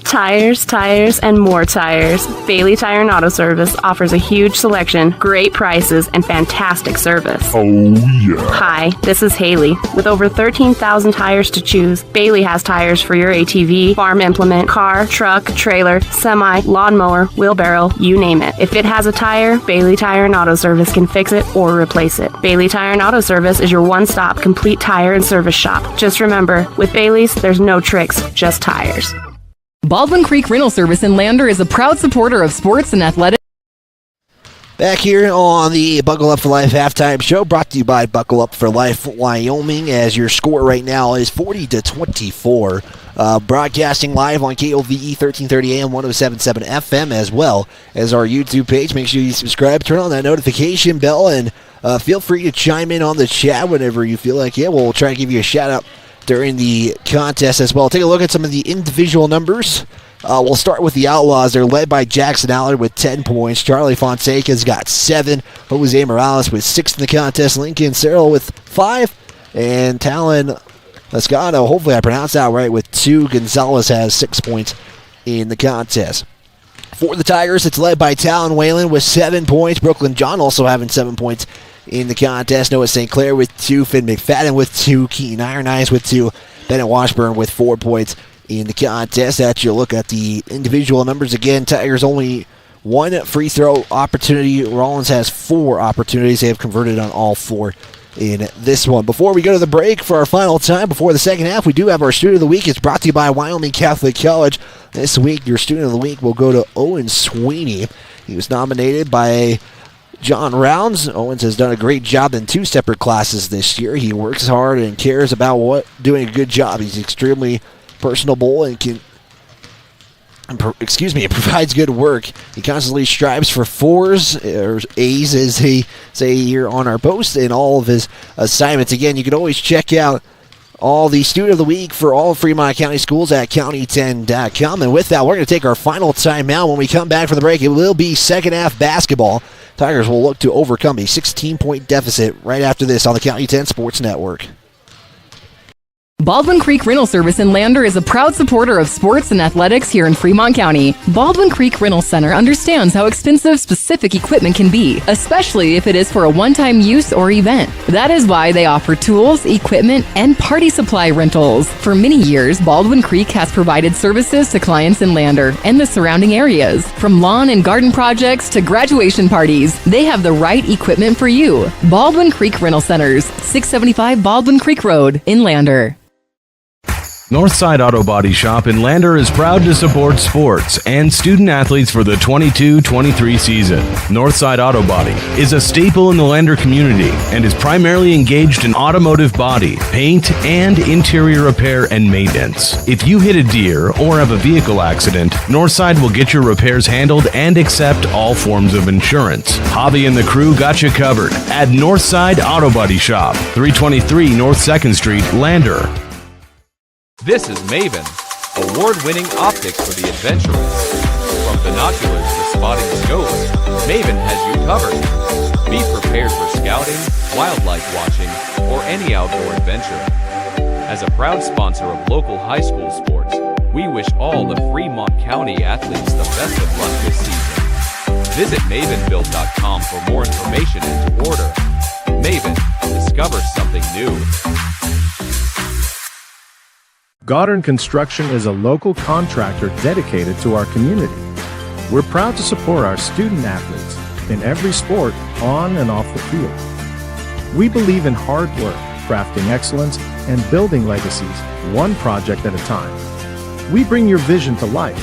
Tires, and more tires. Bailey Tire and Auto Service offers a huge selection, great prices, and fantastic service. Oh, yeah. Hi, this is Haley. With over 13,000 tires to choose, Bailey has tires for your ATV, farm implement, car, truck, trailer, semi, lawnmower, wheelbarrow, you name it. If it has a tire, Bailey Tire and Auto Service can fix it or replace it. Bailey Tire and Auto Service is your one-stop complete tire and service shop. Just remember, with Bailey's, there's no tricks, just tires. Baldwin Creek Rental Service in Lander is a proud supporter of sports and athletics. Back here on the Buckle Up for Life halftime show, brought to you by Buckle Up for Life Wyoming, as your score right now is 40-24. Broadcasting live on KOVE 1330 AM, 107.7 FM, as well as our YouTube page. Make sure you subscribe, turn on that notification bell, and feel free to chime in on the chat whenever you feel like it. We'll try to give you a shout out during the contest as well. Take a look at some of the individual numbers. We'll start with the Outlaws. They're led by Jackson Allard with 10 points. Charlie Fonseca's got 7. Jose Morales with 6 in the contest. Lincoln Searle with 5. And Talon Lascano, hopefully I pronounced that right, with 2. Gonzalez has 6 points in the contest. For the Tigers, it's led by Talon Whalen with 7 points. Brooklyn John also having 7 points in the contest. Noah St. Clair with 2. Finn McFadden with 2. Keaton Iron Eyes with 2. Bennett Washburn with 4 points in the contest. That you look at the individual numbers again. Tigers only 1 free throw opportunity. Rawlins has 4 opportunities. They have converted on all 4 in this one. Before we go to the break for our final time before the second half, we do have our Student of the Week. It's brought to you by Wyoming Catholic College. This week, your Student of the Week will go to Owen Sweeney. He was nominated by John Rounds. Owens has done a great job in 2 separate classes this year. He works hard and cares about doing a good job. He's extremely personable and provides good work. He constantly strives for 4s, or A's as they say here on our post, in all of his assignments. Again, you can always check out all the Student of the Week for all Fremont County schools at county10.com. And with that, we're going to take our final timeout. When we come back from the break, it will be second half basketball. Tigers will look to overcome a 16-point deficit right after this on the County 10 Sports Network. Baldwin Creek Rental Service in Lander is a proud supporter of sports and athletics here in Fremont County. Baldwin Creek Rental Center understands how expensive specific equipment can be, especially if it is for a one-time use or event. That is why they offer tools, equipment, and party supply rentals. For many years, Baldwin Creek has provided services to clients in Lander and the surrounding areas. From lawn and garden projects to graduation parties, they have the right equipment for you. Baldwin Creek Rental Centers, 675 Baldwin Creek Road in Lander. Northside Auto Body Shop in Lander is proud to support sports and student athletes for the 22-23 season. Northside Auto Body is a staple in the Lander community and is primarily engaged in automotive body, paint, and interior repair and maintenance. If you hit a deer or have a vehicle accident, Northside will get your repairs handled and accept all forms of insurance. Javi and the crew got you covered at Northside Auto Body Shop, 323 North 2nd Street, Lander. This is Maven, award-winning optics for the adventurous. From binoculars to spotting scopes, Maven has you covered. Be prepared for scouting, wildlife watching, or any outdoor adventure. As a proud sponsor of local high school sports, we wish all the Fremont County athletes the best of luck this season. Visit mavenbuild.com for more information and to order. Maven, discover something new. Goddard Construction is a local contractor dedicated to our community. We're proud to support our student athletes in every sport, on and off the field. We believe in hard work, crafting excellence, and building legacies, one project at a time. We bring your vision to life.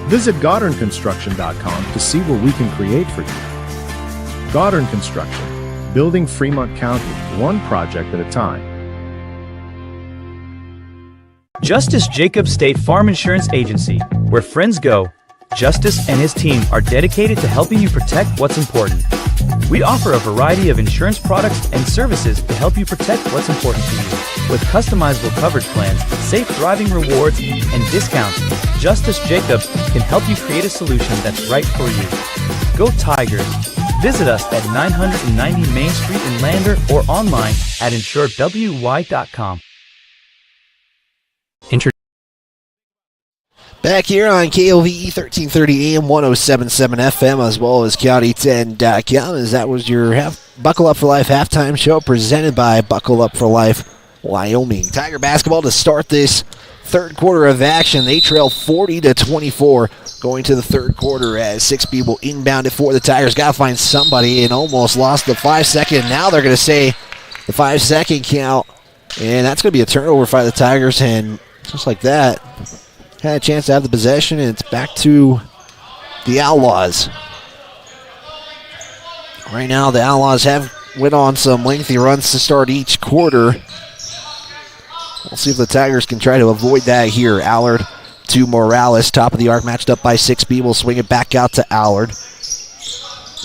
Visit GoddardConstruction.com to see what we can create for you. Goddard Construction, building Fremont County, one project at a time. Justice Jacobs State Farm Insurance Agency, where friends go. Justice and his team are dedicated to helping you protect what's important. We offer a variety of insurance products and services to help you protect what's important to you. With customizable coverage plans, safe driving rewards, and discounts, Justice Jacobs can help you create a solution that's right for you. Go Tigers! Visit us at 990 Main Street in Lander or online at insuredwy.com. Back here on KOVE 1330 AM 1077 FM as well as County10.com, as that was your Buckle Up for Life halftime show presented by Buckle Up for Life Wyoming. Tiger basketball to start this third quarter of action. They trail 40-24 going to the third quarter as 6B will inbound it for the Tigers. Got to find somebody and almost lost the 5-second. Now they're going to say the 5-second count, and that's going to be a turnover by the Tigers, and just like that, had a chance to have the possession, and it's back to the Outlaws. Right now, the Outlaws have went on some lengthy runs to start each quarter. We'll see if the Tigers can try to avoid that here. Allard to Morales, top of the arc, matched up by 6B. We'll swing it back out to Allard.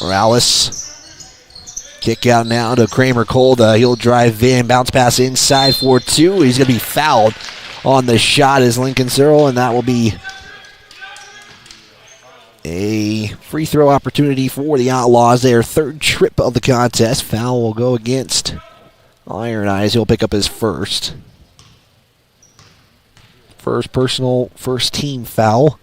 Morales Kick out now to Kramer Kolda. He'll drive in, bounce pass inside for 2. He's going to be fouled on the shot as Lincoln Searle, and that will be a free throw opportunity for the Outlaws. Their third trip of the contest. Foul will go against Iron Eyes. He'll pick up his first. First personal, first team foul.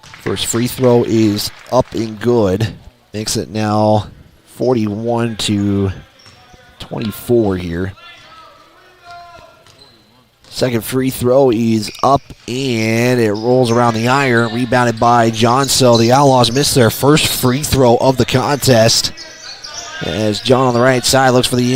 First free throw is up and good. Makes it now 41-24 here. Second free throw is up and it rolls around the iron. Rebounded by John. So the Outlaws missed their first free throw of the contest. As John on the right side looks for the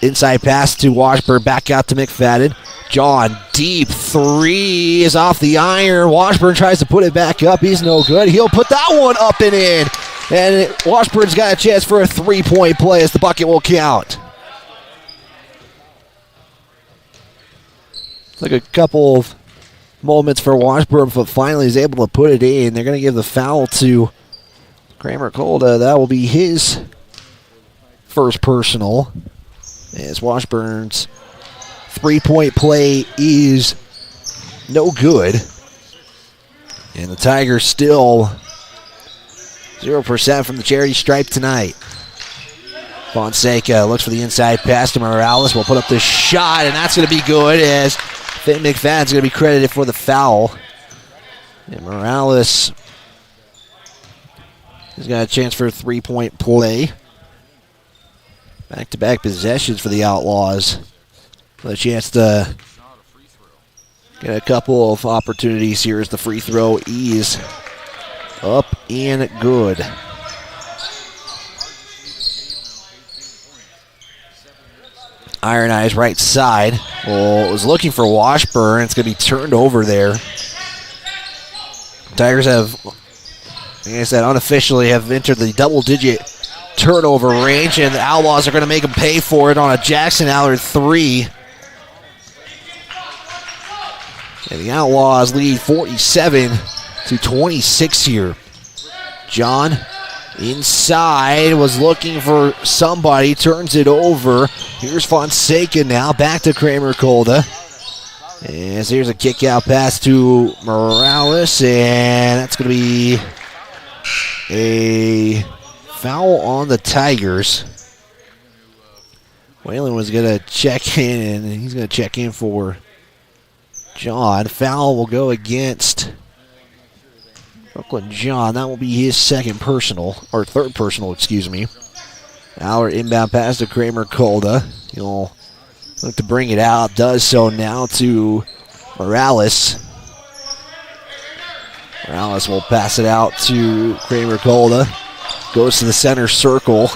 inside pass to Washburn. Back out to McFadden. John, deep three is off the iron. Washburn tries to put it back up. He's no good. He'll put that one up and in. And Washburn's got a chance for a three-point play as the bucket will count. Took a couple of moments for Washburn, but finally is able to put it in. They're going to give the foul to Kramer Kolda. That will be his first personal. As Washburn's three-point play is no good. And the Tigers still 0% from the charity stripe tonight. Fonseca looks for the inside pass to Morales. Will put up the shot, and that's going to be good as Finn McFadden's going to be credited for the foul. And Morales has got a chance for a three-point play. Back-to-back possessions for the Outlaws. With a chance to get a couple of opportunities here as the free throw is up and good. Iron Eyes right side. Well, was looking for Washburn. It's going to be turned over there. Tigers have, like I said, unofficially have entered the double-digit turnover range, and the Outlaws are going to make them pay for it on a Jackson Allard three. And the Outlaws lead 47-26 here. John inside was looking for somebody, turns it over. Here's Fonseca now, back to Kramer Kolda. And here's a kick out pass to Morales, and that's going to be a foul on the Tigers. Whalen was going to check in, and he's going to check in for John. Foul will go against Brooklyn John. That will be his second personal, or third personal, excuse me. Allard inbound pass to Kramer Kolda. He'll look to bring it out. Does so now to Morales. Morales will pass it out to Kramer Kolda. Goes to the center circle.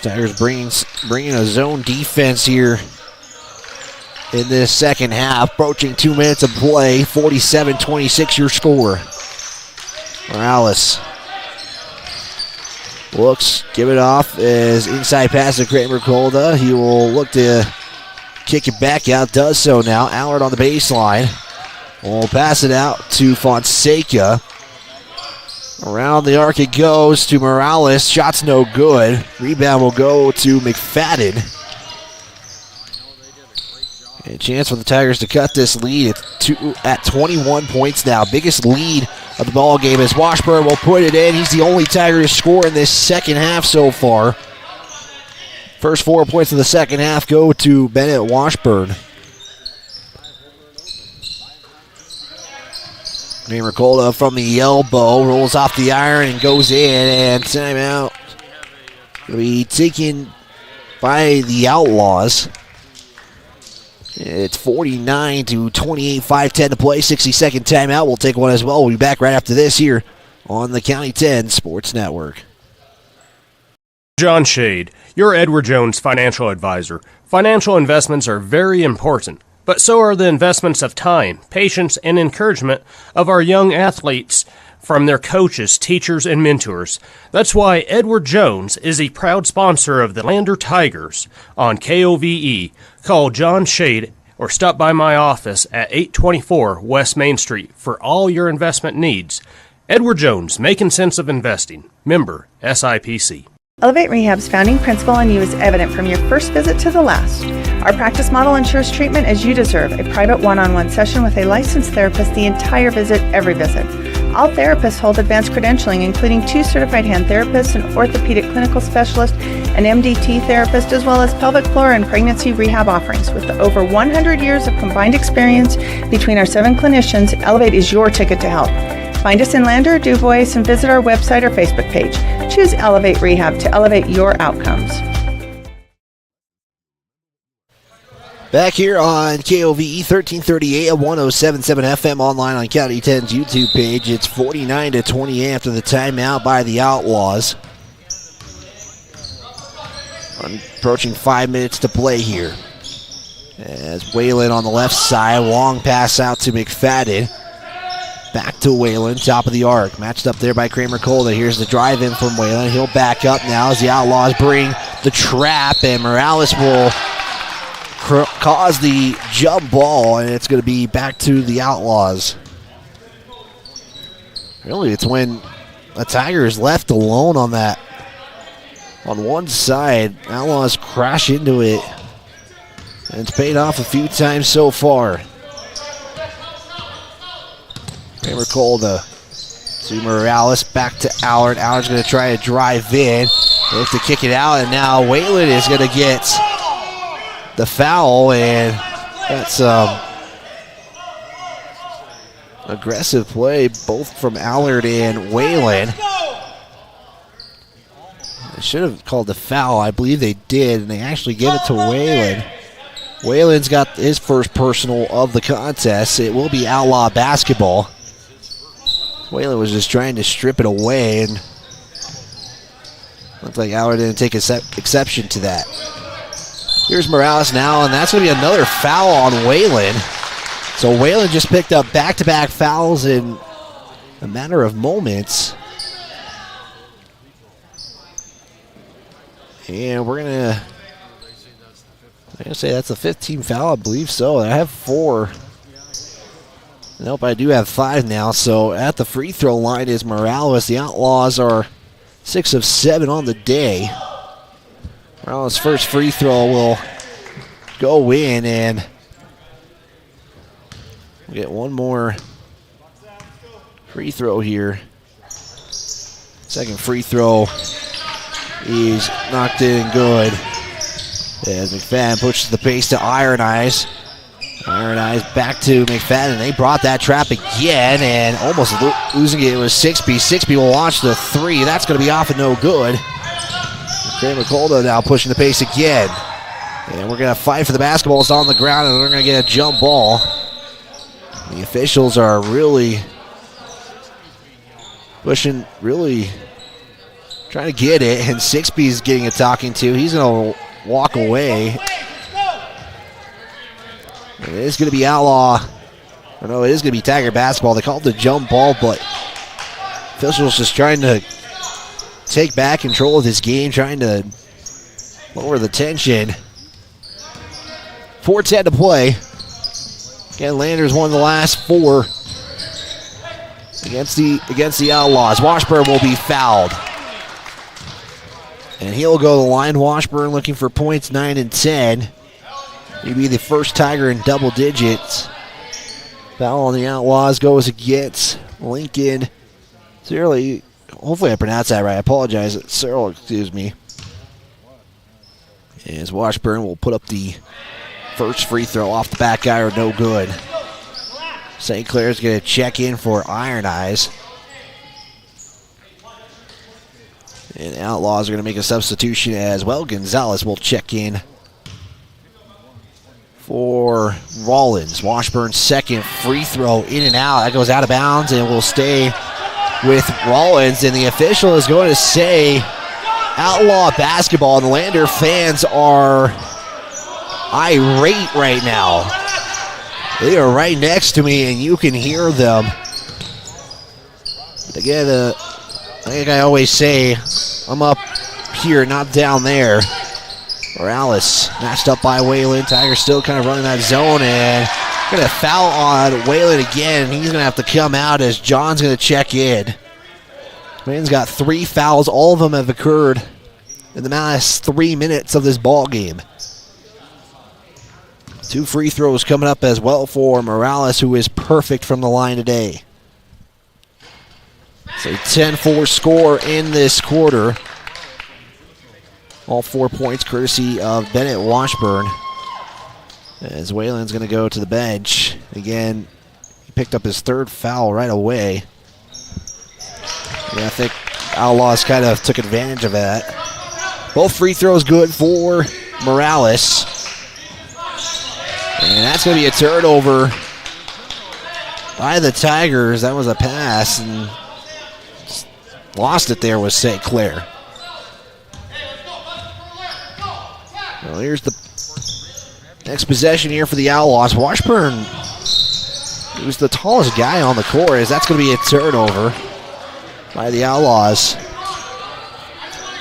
Tigers bringing a zone defense here in this second half. Approaching 2 minutes of play. 47-26 your score. Morales looks, give it off as inside pass to Kramer Kolda. He will look to kick it back out. Does so now. Allard on the baseline. Will pass it out to Fonseca. Around the arc it goes to Morales. Shot's no good. Rebound will go to McFadden. A chance for the Tigers to cut this lead at 21 points now. Biggest lead of the ball game as Washburn will put it in. He's the only Tiger to score in this second half so far. First 4 points of the second half go to Bennett Washburn. Kramer Kolda from the elbow rolls off the iron and goes in, and timeout will be taken by the Outlaws. It's 49-28, 5:10 to play, 60-second timeout. We'll take one as well. We'll be back right after this here on the County 10 Sports Network. John Shade, your Edward Jones financial advisor. Financial investments are very important, but so are the investments of time, patience, and encouragement of our young athletes from their coaches, teachers, and mentors. That's why Edward Jones is a proud sponsor of the Lander Tigers on KOVE. Call John Shade or stop by my office at 824 West Main Street for all your investment needs. Edward Jones, making sense of investing. Member, SIPC. Elevate Rehab's founding principle on you is evident from your first visit to the last. Our practice model ensures treatment as you deserve, a private one-on-one session with a licensed therapist the entire visit, every visit. All therapists hold advanced credentialing, including 2 certified hand therapists, an orthopedic clinical specialist, an MDT therapist, as well as pelvic floor and pregnancy rehab offerings. With over 100 years of combined experience between our 7 clinicians, Elevate is your ticket to health. Find us in Lander, DuBois, and visit our website or Facebook page. Choose Elevate Rehab to elevate your outcomes. Back here on KOVE 1338 at 107.7 FM, online on County 10's YouTube page. It's 49-20 after the timeout by the Outlaws. Approaching 5 minutes to play here. As Whalen on the left side, long pass out to McFadden. Back to Whalen, top of the arc. Matched up there by Kramer Colda. Here's the drive in from Whalen. He'll back up now as the Outlaws bring the trap, and Morales will cause the jump ball, and it's going to be back to the Outlaws. Really, it's when the Tigers left alone on that. On one side, Outlaws crash into it, and it's paid off a few times so far. Kramer Colda to Morales, back to Allard. Allard's going to try to drive in. They have to kick it out, and now Whalen is going to get the foul, and that's aggressive play both from Allard and Whalen. They should have called the foul. I believe they did, and they actually gave it to Whalen. Whalen's got his first personal of the contest. It will be Outlaw basketball. Whalen was just trying to strip it away, and looked like Allard didn't take exception to that. Here's Morales now, and that's going to be another foul on Whalen. So Whalen just picked up back-to-back fouls in a matter of moments. And we're going to say that's a 15 foul, I believe so. I have 4. Nope, I do have 5 now. So at the free throw line is Morales. The Outlaws are 6 of 7 on the day. Morales' first free throw will go in, and we'll get one more free throw here. Second free throw is knocked in good as McFadden pushes the pace to Iron Eyes. Iron Eyes back to McFadden. They brought that trap again and almost losing it. It was 6B. 6B will launch the 3. That's going to be off and no good. Kramer Colda now pushing the pace again. And we're going to fight for the basketball. It's on the ground, and we're going to get a jump ball. The officials are really pushing, really trying to get it, and 6B is getting a talking to. He's going to walk away. It is going to be Outlaw. Or no, it is going to be Tiger basketball. They called the jump ball, but officials just trying to take back control of this game, trying to lower the tension. 4:10 to play. Again, Landers won the last 4 against the Outlaws. Washburn will be fouled. And he'll go to the line. Washburn looking for points 9 and 10. He'd be the first Tiger in double digits. Foul on the Outlaws goes against Lincoln. Cyril, hopefully I pronounced that right. I apologize. Cyril, excuse me. As Washburn will put up the first free throw off the back iron, no good. St. Clair's going to check in for Iron Eyes. And Outlaws are going to make a substitution as well. Gonzalez will check in for Rawlins. Washburn's second free throw in and out. That goes out of bounds and will stay with Rawlins. And the official is going to say Outlaw basketball. And the Lander fans are irate right now. They are right next to me and you can hear them. Again, like I always say, I'm up here, not down there. Morales matched up by Whalen. Tigers still kind of running that zone, and Going to foul on Whalen again, and he's going to have to come out as John's going to check in. Whalen's got 3 fouls. All of them have occurred in the last 3 minutes of this ball game. 2 free throws coming up as well for Morales, who is perfect from the line today. It's a 10-4 score in this quarter. All 4 points courtesy of Bennett Washburn. As Whalen's going to go to the bench. Again, he picked up his 3rd foul right away. Yeah, I think Outlaws kind of took advantage of that. Both free throws good for Morales. And that's going to be a turnover by the Tigers. That was a pass, and lost it there was St. Clair. Well, here's the next possession here for the Outlaws. Washburn, who's the tallest guy on the court, as that's going to be a turnover by the Outlaws.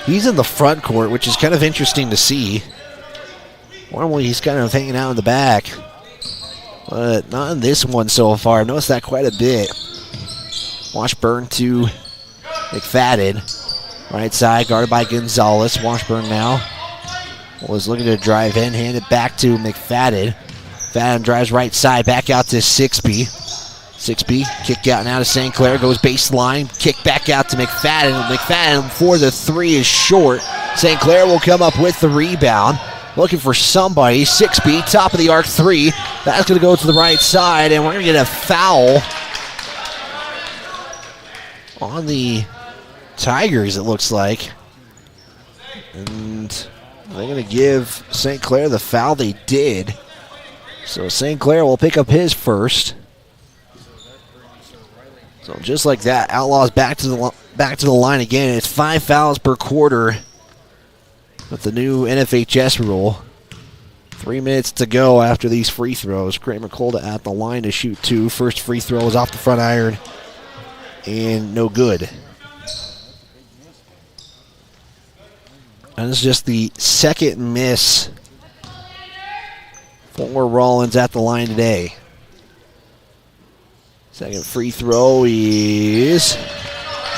He's in the front court, which is kind of interesting to see. Normally he's kind of hanging out in the back, but not in this one so far. I've noticed that quite a bit. Washburn to McFadden. Right side, guarded by Gonzalez. Washburn now was looking to drive in, hand it back to McFadden. McFadden drives right side, back out to Sixby. Sixby, kick out now to St. Clair, goes baseline, kick back out to McFadden. McFadden for the 3 is short. St. Clair will come up with the rebound. Looking for somebody. Sixby, top of the arc 3. That's going to go to the right side, and we're going to get a foul on the Tigers, it looks like. And they're going to give St. Clair the foul. They did. So St. Clair will pick up his first. So just like that, Outlaws back to the line again. It's 5 fouls per quarter with the new NFHS rule. 3 minutes to go after these free throws. Kramer Colda at the line to shoot 2. First free throw is off the front iron and no good. And it's just the second miss for Rawlins at the line today. Second free throw is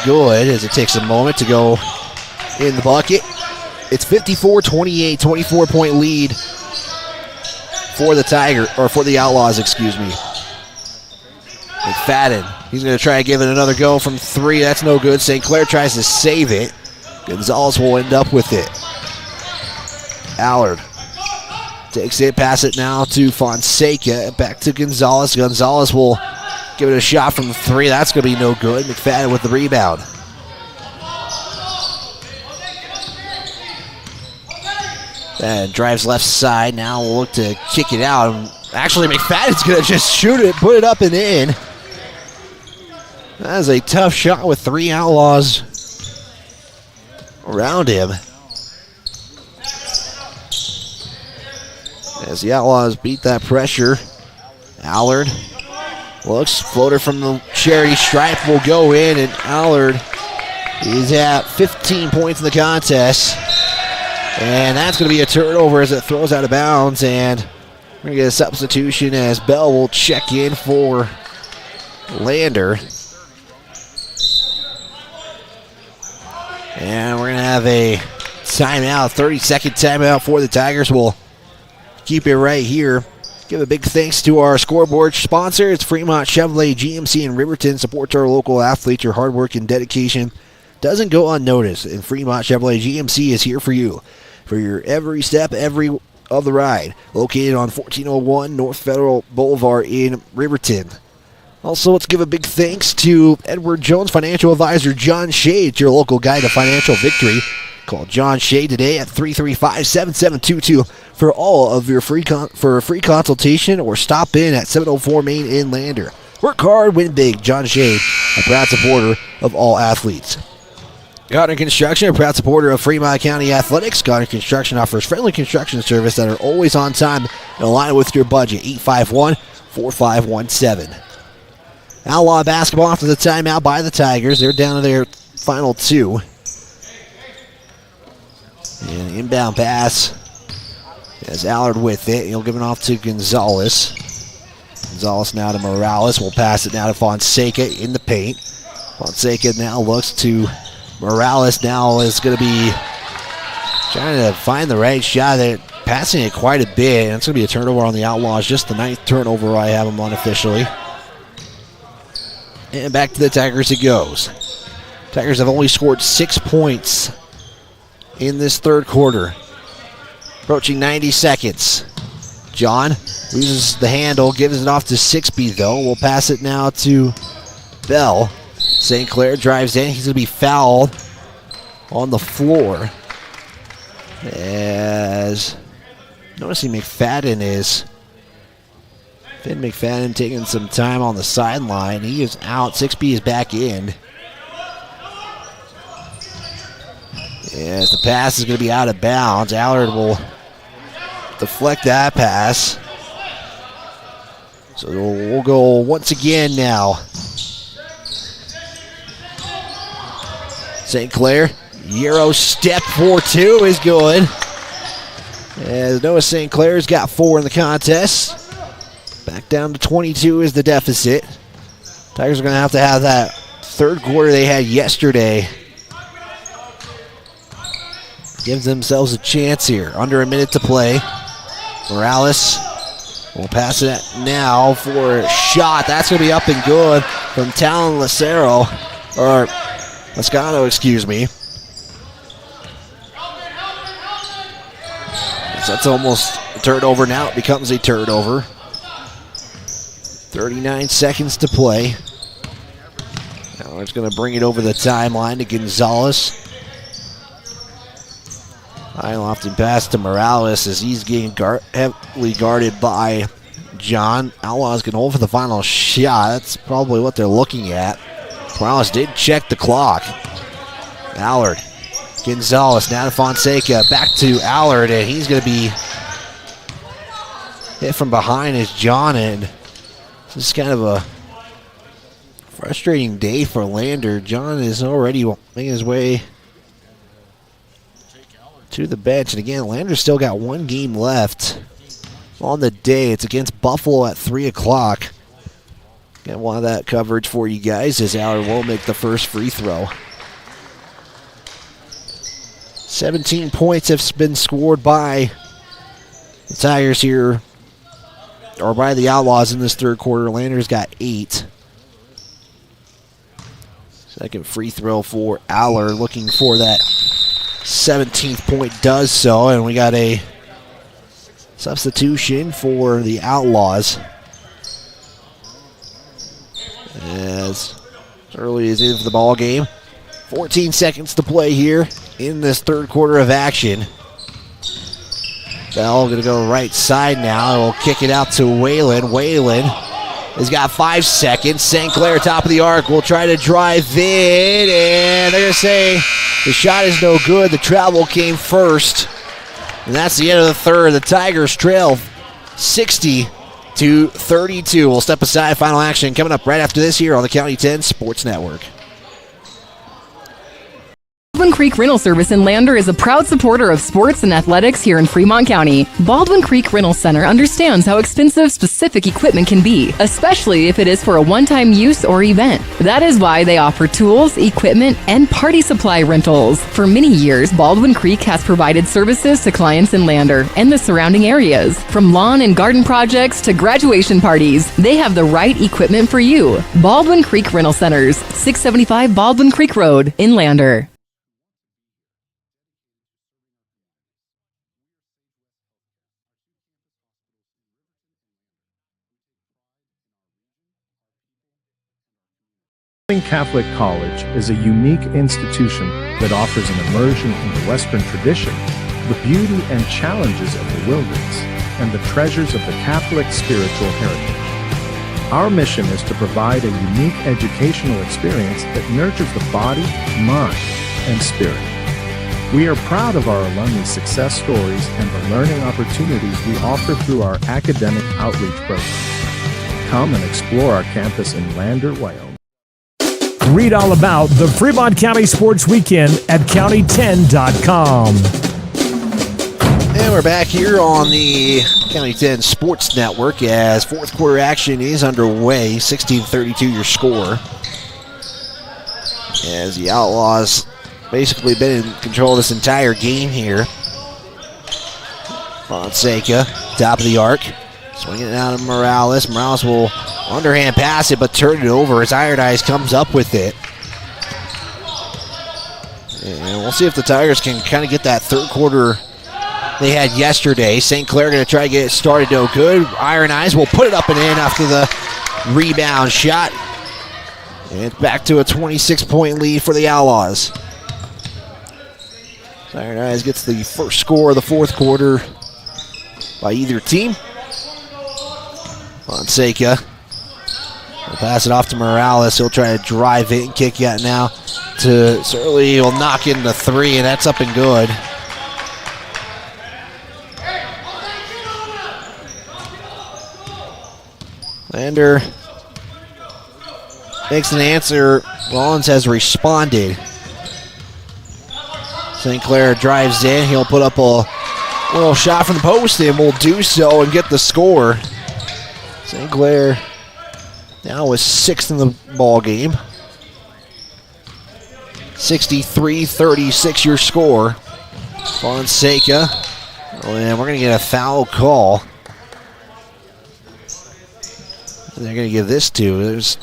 good as it takes a moment to go in the bucket. It's 54-28, 24-point lead for the Outlaws, excuse me. McFadden, he's going to try to give it another go from 3. That's no good. St. Clair tries to save it. Gonzalez will end up with it. Allard takes it, pass it now to Fonseca. Back to Gonzalez. Gonzalez will give it a shot from 3. That's going to be no good. McFadden with the rebound. And drives left side. Now we'll look to kick it out. Actually, McFadden's going to just shoot it, put it up and in. That is a tough shot with 3 Outlaws around him. As the Outlaws beat that pressure. Allard looks, floater from the charity stripe will go in, and Allard is at 15 points in the contest. And that's going to be a turnover as it throws out of bounds, and we're going to get a substitution as Bell will check in for Lander. And we're going to have a timeout, 30-second timeout for the Tigers. We'll keep it right here. Give a big thanks to our scoreboard sponsor. It's Fremont Chevrolet GMC in Riverton. Supports our local athletes. Your hard work and dedication doesn't go unnoticed. And Fremont Chevrolet GMC is here for you, for your every step, every of the ride. Located on 1401 North Federal Boulevard in Riverton. Also, let's give a big thanks to Edward Jones Financial Advisor John Shade, your local guide to financial victory. Call John Shade today at 335-7722 for all of your free consultation, or stop in at 704 Main in Lander. Work hard, win big. John Shade, a proud supporter of all athletes. Gardner Construction, a proud supporter of Fremont County Athletics. Gardner Construction offers friendly construction service that are always on time and aligned with your budget. 851-4517. Outlaw basketball after the timeout by the Tigers. They're down to their final 2. And inbound pass as Allard with it. He'll give it off to Gonzalez. Gonzalez now to Morales. We'll pass it now to Fonseca in the paint. Fonseca now looks to Morales. Now is going to be trying to find the right shot. They're passing it quite a bit, and it's going to be a turnover on the Outlaws. Just the 9th turnover I have them on officially. And back to the Tigers it goes. Tigers have only scored 6 points in this third quarter. Approaching 90 seconds. John loses the handle, gives it off to Sixby though. We'll pass it now to Bell. St. Clair drives in. He's going to be fouled on the floor. As noticing McFadden is Finn McFadden taking some time on the sideline. He is out. 6B is back in. As the pass is going to be out of bounds. Allard will deflect that pass. So we'll go once again now. St. Clair, Euro step 4-2 is good. As Noah St. Clair's got 4 in the contest. Back down to 22 is the deficit. Tigers are going to have that third quarter they had yesterday. Gives themselves a chance here. Under a minute to play. Morales will pass it now for a shot. That's going to be up and good from Talon Lascano, or Lascano, excuse me. So that's almost a turnover. Now it becomes a turnover. 39 seconds to play. Now it's going to bring it over the timeline to Gonzalez. High lofted pass to Morales as he's getting heavily guarded by John. Outlaws can hold for the final shot. That's probably what they're looking at. Morales did check the clock. Allard. Gonzalez now to Fonseca. Back to Allard, and he's going to be hit from behind as John. And this is kind of a frustrating day for Lander. John is already making his way to the bench. And again, Lander's still got 1 game left on the day. It's against Buffalo at 3 o'clock. Got one of that coverage for you guys as Allard will make the first free throw. 17 points have been scored by the Tigers here, or by the Outlaws in this third quarter. Lander's got 8. Second free throw for Allard, looking for that 17th point, does so, and we got a substitution for the Outlaws. As early as into the ball game. 14 seconds to play here in this third quarter of action. Bell going to go right side now. We'll kick it out to Whalen. Whalen has got 5 seconds. St. Clair, top of the arc, will try to drive in, and they're going to say the shot is no good. The travel came first, and that's the end of the third. The Tigers trail 60-32. We'll step aside. Final action coming up right after this here on the County 10 Sports Network. Baldwin Creek Rental Service in Lander is a proud supporter of sports and athletics here in Fremont County. Baldwin Creek Rental Center understands how expensive specific equipment can be, especially if it is for a one-time use or event. That is why they offer tools, equipment, and party supply rentals. For many years, Baldwin Creek has provided services to clients in Lander and the surrounding areas. From lawn and garden projects to graduation parties, they have the right equipment for you. Baldwin Creek Rental Centers, 675 Baldwin Creek Road in Lander. Catholic College is a unique institution that offers an immersion into Western tradition, the beauty and challenges of the wilderness, and the treasures of the Catholic spiritual heritage. Our mission is to provide a unique educational experience that nurtures the body, mind, and spirit. We are proud of our alumni success stories and the learning opportunities we offer through our academic outreach programs. Come and explore our campus in Lander, Wyoming. Read all about the Fremont County Sports Weekend at county10.com. And we're back here on the County 10 Sports Network as fourth quarter action is underway. 16-32 your score. As the Outlaws basically been in control of this entire game here. Fonseca, top of the arc. Swinging it out of Morales. Morales will underhand pass it, but turn it over as Iron Eyes comes up with it. And we'll see if the Tigers can kind of get that third quarter they had yesterday. St. Clair going to try to get it started. No good. Iron Eyes will put it up and in after the rebound shot. And it's back to a 26-point lead for the Outlaws. Iron Eyes gets the first score of the fourth quarter by either team. Fonseca will pass it off to Morales. He'll try to drive it and kick it now to Surly. He'll knock in the three, and that's up and good. Lander makes an answer. Rawlins has responded. St. Clair drives in. He'll put up a little shot from the post and will do so and get the score. St. Clair now with sixth in the ball game. 63-36 your score. Fonseca. And we're going to get a foul call. They're going to give this to. There's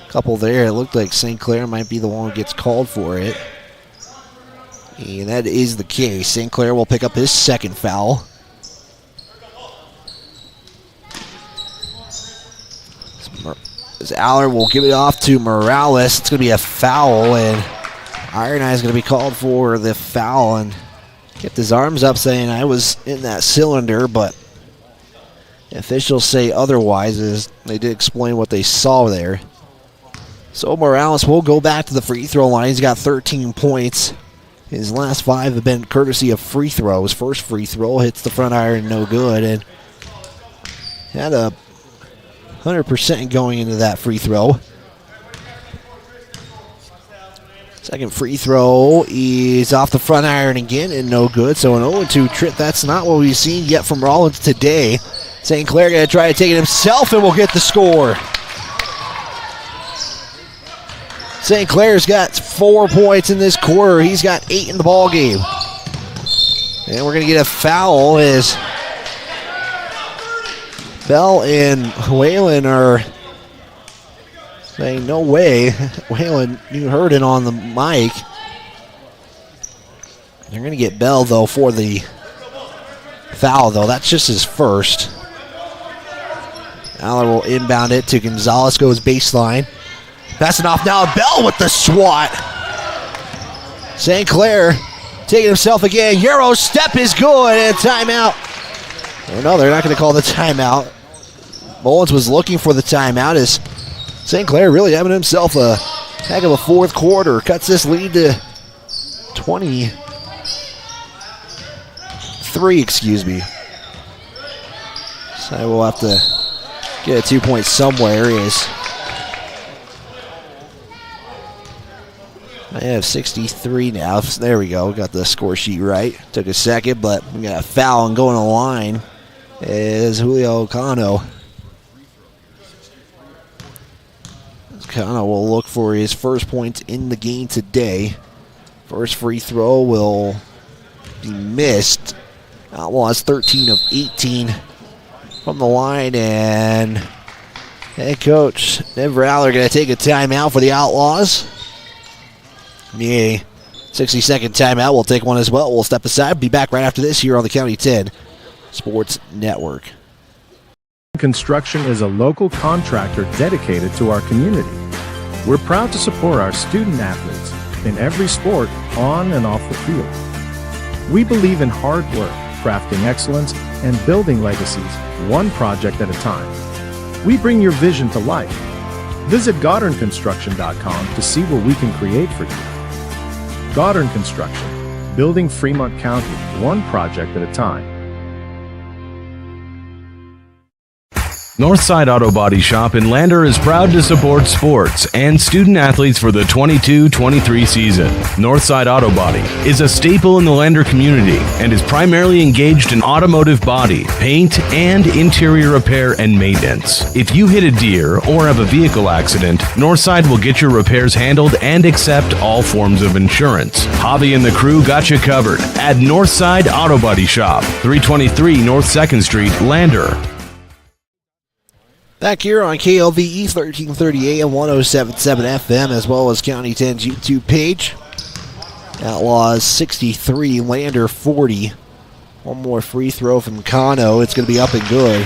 a couple there. It looked like St. Clair might be the one who gets called for it. And that is the case. St. Clair will pick up his second foul. As Aller will give it off to Morales. It's going to be a foul, and Iron Eye is going to be called for the foul and kept his arms up saying, I was in that cylinder, but officials say otherwise, as they did explain what they saw there. So Morales will go back to the free throw line. He's got 13 points. His last 5 have been courtesy of free throws. First free throw hits the front iron, no good, and had a 100% going into that free throw. Second free throw is off the front iron again and no good. So an 0-2 trip. That's not what we've seen yet from Rawlins today. St. Clair going to try to take it himself and will get the score. St. Clair's got 4 points in this quarter. He's got 8 in the ball game. And we're going to get a foul as Bell and Whalen are saying, no way. Whalen, you heard it on the mic. They're going to get Bell, though, for the foul, though. That's just his first. Aller will inbound it to Gonzalez, goes baseline. Passing off now, Bell with the swat. St. Clair taking himself again. Yarrow's step is good, and timeout. Oh, no, they're not going to call the timeout. Mullins was looking for the timeout as St. Clair really having himself a heck of a fourth quarter. Cuts this lead to 23, excuse me. So we'll have to get a 2 point somewhere. I have 63 now. There we go. Got the score sheet right. Took a second, but we got a foul and going to the line is Julio Cano. Cano will look for his first points in the game today. First free throw will be missed. Outlaws 13 of 18 from the line, and head coach Denver Aller going to take a timeout for the Outlaws. The 60-second timeout. We'll take one as well. We'll step aside. Be back right after this here on the County 10 Sports Network. Construction is a local contractor dedicated to our community. We're proud to support our student athletes in every sport on and off the field. We believe in hard work, crafting excellence, and building legacies one project at a time. We bring your vision to life. Visit GoddardConstruction.com to see what we can create for you. Goddard Construction, building Fremont County one project at a time. Northside Auto Body Shop in Lander is proud to support sports and student athletes for the 22-23 season. Northside Auto Body is a staple in the Lander community and is primarily engaged in automotive body, paint, and interior repair and maintenance. If you hit a deer or have a vehicle accident, Northside will get your repairs handled and accept all forms of insurance. Javi and the crew got you covered at Northside Auto Body Shop, 323 North 2nd Street, Lander. Back here on KLVE 1330 AM 107.7 FM, as well as County 10's YouTube page. Outlaws 63, Lander 40. One more free throw from Kano. It's going to be up and good.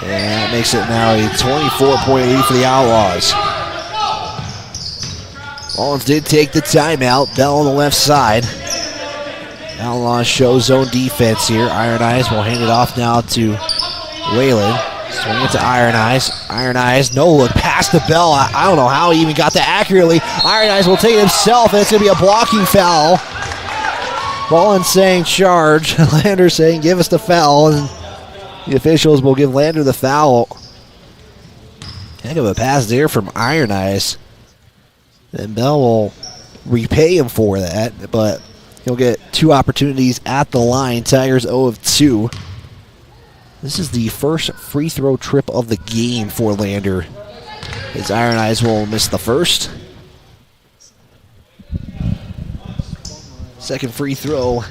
And that makes it now a 24-point lead for the Outlaws. Rawlins did take the timeout. Bell on the left side. Outlaws show zone defense here. Iron Eyes will hand it off now to Whalen. Swing it to Iron Eyes. Iron Eyes, no look past the Bell. I don't know how he even got that accurately. Iron Eyes will take it himself, and it's going to be a blocking foul. Rawlins saying charge. Lander saying give us the foul, and the officials will give Lander the foul. Heck of a pass there from Iron Eyes. And Bell will repay him for that, but he'll get 2 opportunities at the line. Tigers 0 of 2. This is the first free throw trip of the game for Lander, as Iron Eyes will miss the first. Second free throw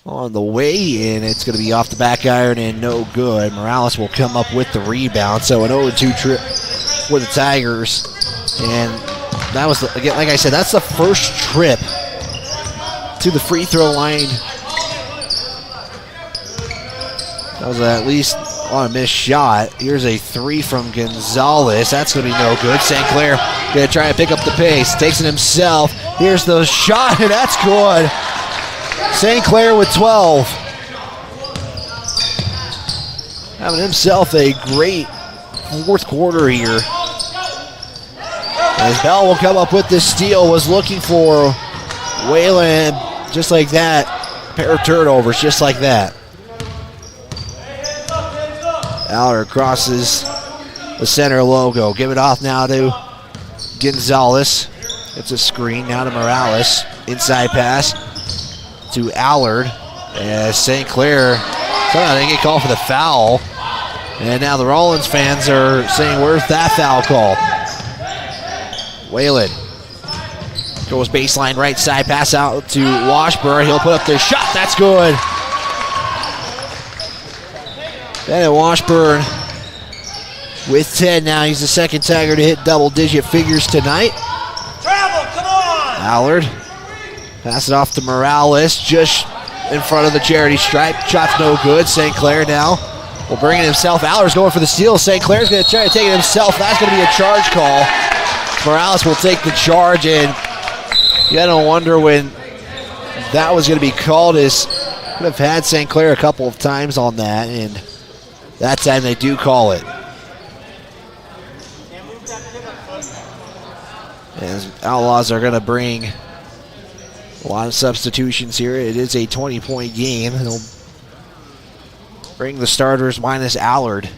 on the way, and it's going to be off the back iron and no good. Morales will come up with the rebound, so an 0-2 trip for the Tigers. And that was, again, like I said, that's the first trip to the free throw line. That was at least on a missed shot. Here's a 3 from Gonzalez. That's going to be no good. St. Clair going to try to pick up the pace. Takes it himself. Here's the shot, and that's good. St. Clair with 12. Having himself a great fourth quarter here. As Bell will come up with this steal, was looking for Whalen, just like that. Pair of turnovers, just like that. Allard crosses the center logo. Give it off now to Gonzalez. It's a screen now to Morales. Inside pass to Allard. As St. Clair, somehow they get called for the foul. And now the Rawlins fans are saying, where's that foul call? Whalen goes baseline right side, pass out to Washburn. He'll put up the shot. That's good. Bennett Washburn with 10 now. He's the second Tiger to hit double-digit figures tonight. Travel, come on! Allard pass it off to Morales just in front of the charity stripe. Shot's no good. St. Clair now will bring it himself. Allard's going for the steal. St. Clair's going to try to take it himself. That's going to be a charge call. Morales will take the charge, and you got to wonder when that was going to be called. As could have had St. Clair a couple of times on that, and that time they do call it. As Outlaws are going to bring a lot of substitutions here. It is a 20-point game. They'll bring the starters minus Allard.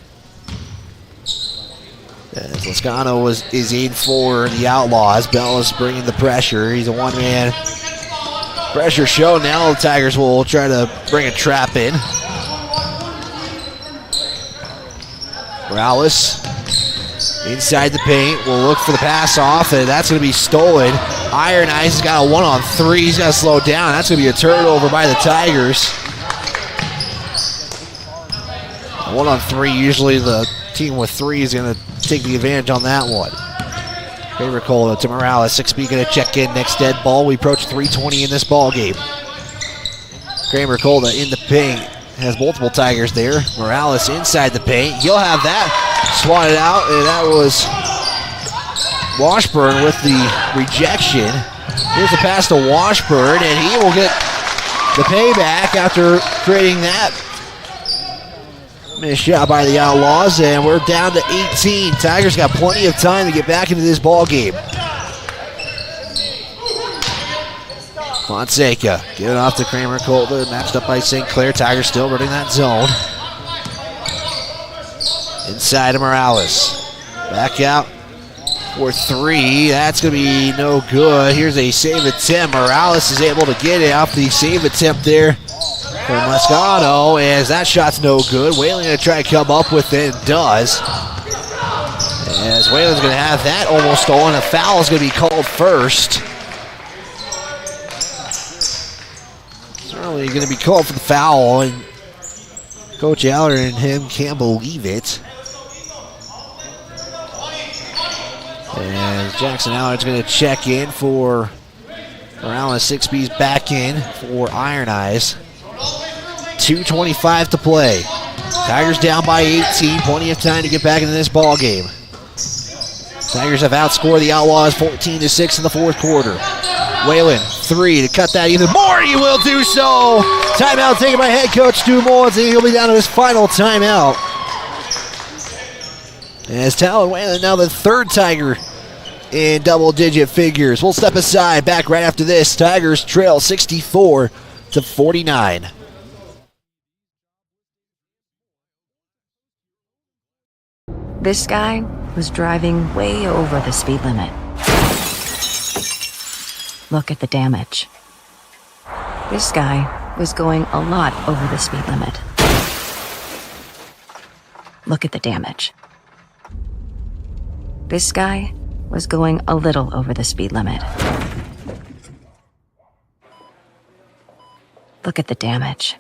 As Lascano is in for the Outlaws. Bell is bringing the pressure. He's a one-man pressure show. Now the Tigers will try to bring a trap in. Morales inside the paint. Will look for the pass off, and that's going to be stolen. Iron Eyes has got a 1-on-3. He's got to slow down. That's going to be a turnover by the Tigers. 1-on-3, usually the team with 3 is going to take the advantage on that one. Kramer Cola to Morales. 6B going to check in next dead ball. We approach 3:20 in this ball game. Kramer Cola in the paint. Has multiple Tigers there. Morales inside the paint. He'll have that swatted out, and that was Washburn with the rejection. Here's a pass to Washburn, and he will get the payback after creating that missed shot by the Outlaws, and we're down to 18. Tigers got plenty of time to get back into this ball game. Fonseca giving off to Kramer Coulter, matched up by St. Clair. Tigers still running that zone. Inside to Morales. Back out for three. That's going to be no good. Here's a save attempt. Morales is able to get it off the save attempt there from Lascano, as that shot's no good. Whalen going to try to come up with it, and does. As Whalen's going to have that almost stolen. A foul is going to be called first. Certainly going to be called for the foul, and Coach Allard and him can't believe it. And Jackson Allard's going to check in for Morales. 6B's back in for Iron Eyes. 2:25 to play. Tigers down by 18. Plenty of time to get back into this ball game. Tigers have outscored the Outlaws 14-6 in the fourth quarter. Whalen, three to cut that even more. He will do so. Timeout taken by head coach Stu Mullins, and he'll be down to his final timeout. As Talon Whalen now the third Tiger in double-digit figures. We'll step aside. Back right after this. Tigers trail 64-49. This guy was driving way over the speed limit. Look at the damage. This guy was going a lot over the speed limit. Look at the damage. This guy was going a little over the speed limit. Look at the damage.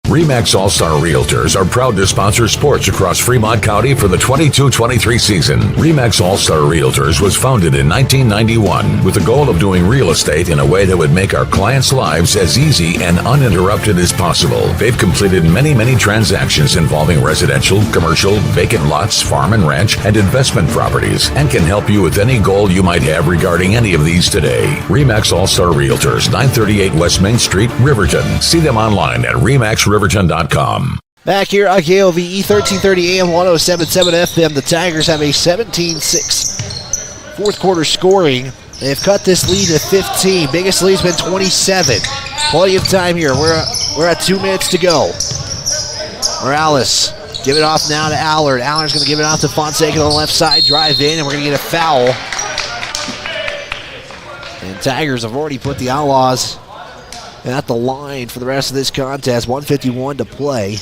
RE/MAX All-Star Realtors are proud to sponsor sports across Fremont County for the 22-23 season. RE/MAX All-Star Realtors was founded in 1991 with the goal of doing real estate in a way that would make our clients' lives as easy and uninterrupted as possible. They've completed many transactions involving residential, commercial, vacant lots, farm and ranch, and investment properties, and can help you with any goal you might have regarding any of these today. RE/MAX All-Star Realtors, 938 West Main Street, Riverton. See them online at remaxriverton.com. Back here on KOVE 1330 AM 107.7 FM, the Tigers have a 17-6 fourth quarter scoring. They've cut this lead to 15. Biggest lead's been 27. Plenty of time here. We're at 2 minutes to go. Morales, give it off now to Allard. Allard's going to give it off to Fonseca on the left side. Drive in, and we're going to get a foul. And Tigers have already put the Outlaws at the line for the rest of this contest. 1:51 to play.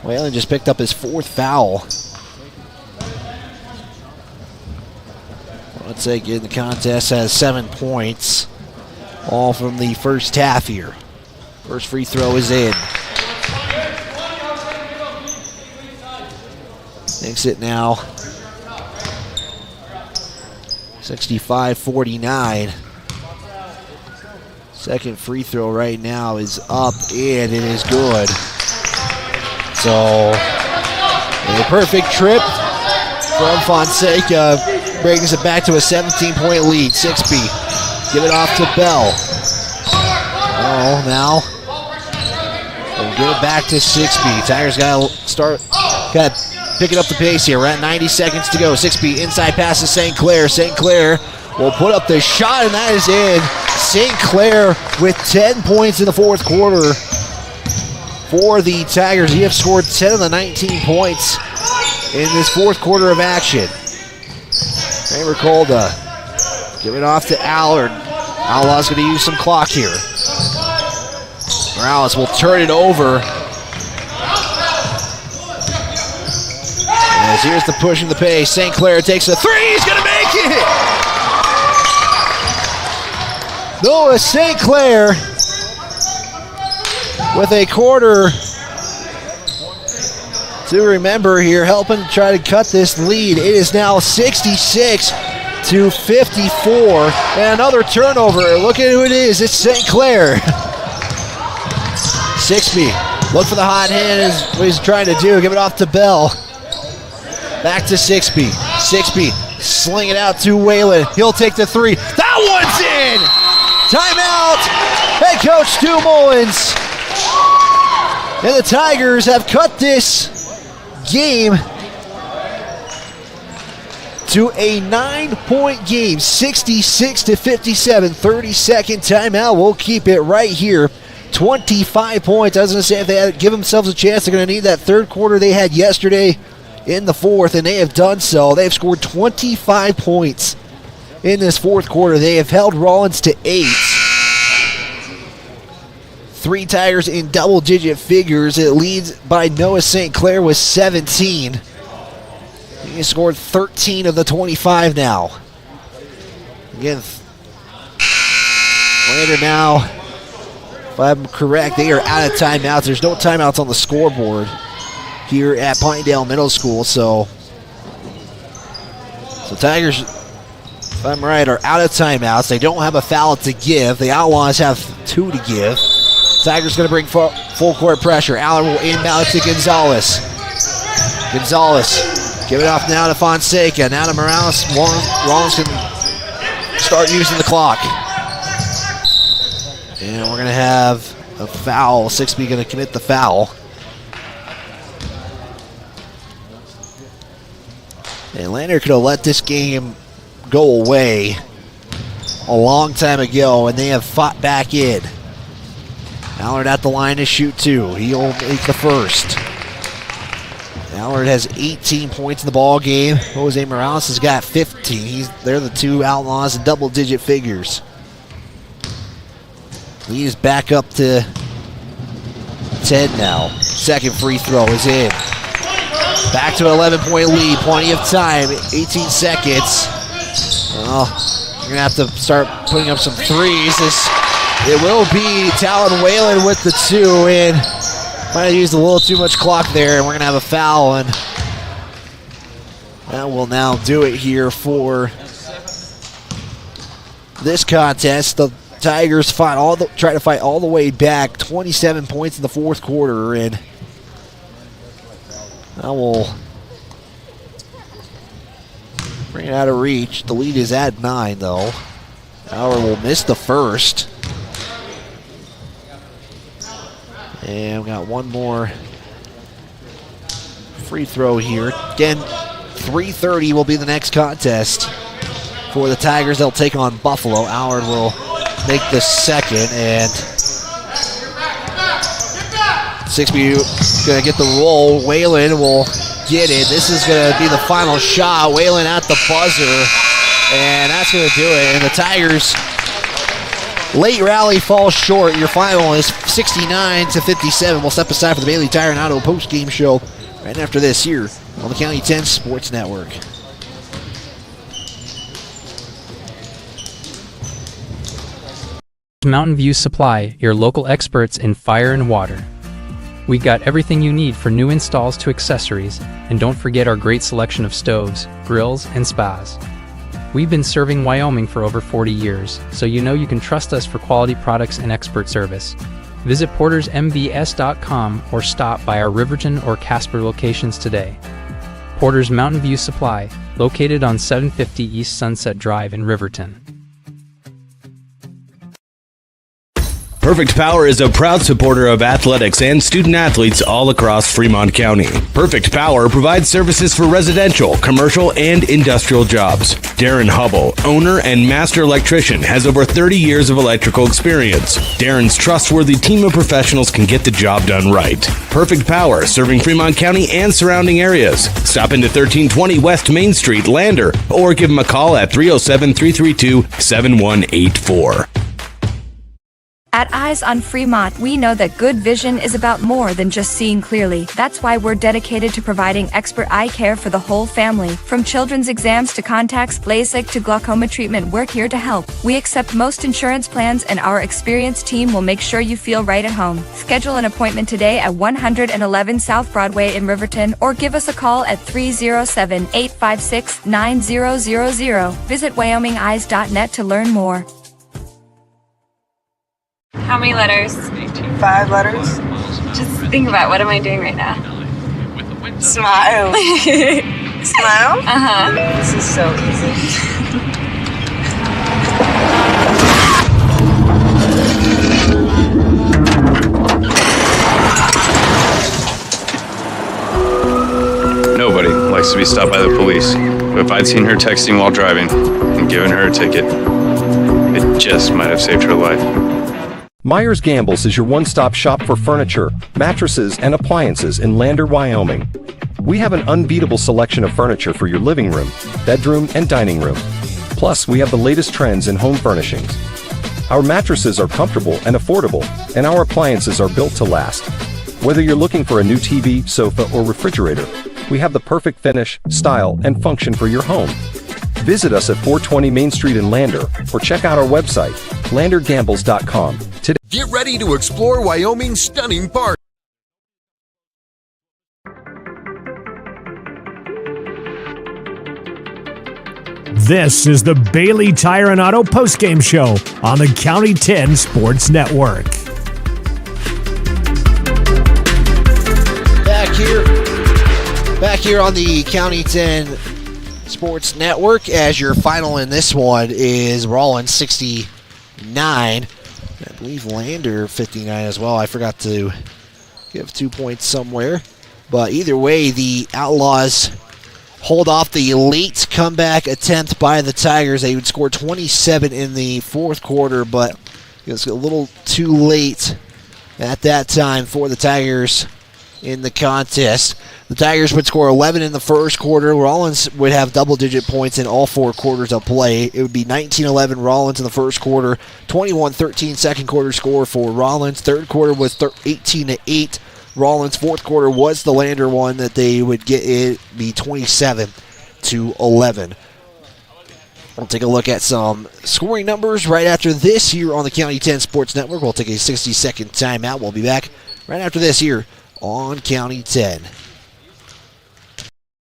Whalen just picked up his fourth foul. Let's say in the contest has 7 points, all from the first half here. First free throw is in. Makes it now 65-49. Second free throw right now is up, and it is good. So, a perfect trip from Fonseca brings it back to a 17-point lead. 6B, give it off to Bell. Oh, now we'll give it back to 6B. Tigers got to pick it up the pace here. We're at 90 seconds to go. 6B inside pass to St. Clair. St. Clair will put up the shot, and that is in. St. Clair with 10 points in the fourth quarter for the Tigers. He have scored 10 of the 19 points in this fourth quarter of action. Kramer Kolda, give it off to Allard. Outlaws going to use some clock here. Morales will turn it over. As here's the push in the pace. St. Clair takes a three. He's going to make it. Noah St. Clair with a quarter to remember here, helping to try to cut this lead. It is now 66-54, and another turnover. Look at who it is. It's St. Clair. 6B, look for the hot hand is what he's trying to do. Give it off to Bell. Back to 6B. 6B, sling it out to Whalen. He'll take the three. That one's in! Timeout! Head coach Stu Mullins. And the Tigers have cut this game to to a 9-point game, 66-57. 30-second timeout. We'll keep it right here. 25 points. I was going to say, if they had to give themselves a chance, they're going to need that third quarter they had yesterday in the fourth, and they have done so. They've scored 25 points in this fourth quarter. They have held Rawlins to 8. 3 Tigers in double-digit figures. It leads by Noah St. Clair with 17. He scored 13 of the 25 now. Again, Lander now, if I'm correct, they are out of timeouts. There's no timeouts on the scoreboard here at Pinedale Middle School. So Tigers, if I'm right, are out of timeouts. They don't have a foul to give. The Outlaws have 2 to give. Tigers going to bring full court pressure. Allen will inbound to Gonzalez. Gonzalez give it off now to Fonseca. Now to Morales. Rawlins can start using the clock. And we're going to have a foul. 6B going to commit the foul. And Lander could have let this game go away a long time ago, and they have fought back in. Allard at the line to shoot 2. He'll make the first. Allard has 18 points in the ball game. Jose Morales has got 15. They're the 2 Outlaws in double-digit figures. Lead is back up to 10 now. Second free throw is in. Back to an 11-point lead. Plenty of time. 18 seconds. Well, you're going to have to start putting up some threes. It will be Talon Whalen with the 2, and might have used a little too much clock there, and we're going to have a foul, and that will now do it here for this contest. The Tigers try to fight all the way back. 27 points in the fourth quarter, and that will bring it out of reach. The lead is at 9, though. Howard will miss the first. And we got one more free throw here. Again, 3:30 will be the next contest for the Tigers. They'll take on Buffalo. Allard will make the second, and 6B going to get the roll. Whalen will get it. This is going to be the final shot. Whalen at the buzzer, and that's going to do it. And the Tigers' late rally falls short. Your final is 69-57. We'll step aside for the Bailey Tire and Auto post-game show right after this here on the County 10 Sports Network. Mountain View Supply, your local experts in fire and water. We got everything you need for new installs to accessories, and don't forget our great selection of stoves, grills, and spas. We've been serving Wyoming for over 40 years, so you know you can trust us for quality products and expert service. Visit portersmbs.com or stop by our Riverton or Casper locations today. Porter's Mountain View Supply, located on 750 East Sunset Drive in Riverton. Perfect Power is a proud supporter of athletics and student athletes all across Fremont County. Perfect Power provides services for residential, commercial, and industrial jobs. Darren Hubble, owner and master electrician, has over 30 years of electrical experience. Darren's trustworthy team of professionals can get the job done right. Perfect Power, serving Fremont County and surrounding areas. Stop into 1320 West Main Street, Lander, or give them a call at 307-332-7184. At Eyes on Fremont, we know that good vision is about more than just seeing clearly. That's why we're dedicated to providing expert eye care for the whole family. From children's exams to contacts, LASIK to glaucoma treatment, we're here to help. We accept most insurance plans, and our experienced team will make sure you feel right at home. Schedule an appointment today at 111 South Broadway in Riverton, or give us a call at 307-856-9000. Visit WyomingEyes.net to learn more. How many letters? 5 letters. Just think about, what am I doing right now? Smile. Smile? Uh-huh. This is so easy. Nobody likes to be stopped by the police. But if I'd seen her texting while driving and given her a ticket, it just might have saved her life. Myers Gambles is your one-stop shop for furniture, mattresses, and appliances in Lander, Wyoming. We have an unbeatable selection of furniture for your living room, bedroom, and dining room. Plus, we have the latest trends in home furnishings. Our mattresses are comfortable and affordable, and our appliances are built to last. Whether you're looking for a new TV, sofa, or refrigerator, we have the perfect finish, style, and function for your home. Visit us at 420 Main Street in Lander, or check out our website, landergambles.com. Today. Get ready to explore Wyoming's stunning parks. This is the Bailey Tire and Auto postgame show on the County 10 Sports Network. Back here on the County 10 Sports Network, as your final in this one is Rawlins 69. I believe Lander 59 as well. I forgot to give 2 points somewhere. But either way, the Outlaws hold off the late comeback attempt by the Tigers. They would score 27 in the fourth quarter, but it was a little too late at that time for the Tigers in the contest. The Tigers would score 11 in the first quarter. Rawlins would have double-digit points in all four quarters of play. It would be 19-11 Rawlins in the first quarter, 21-13 second quarter score for Rawlins. Third quarter was 18-8 Rawlins. Fourth quarter was the Lander one that they would get it be 27-11. We'll take a look at some scoring numbers right after this here on the County 10 Sports Network. We'll take a 60-second timeout. We'll be back right after this here on County 10.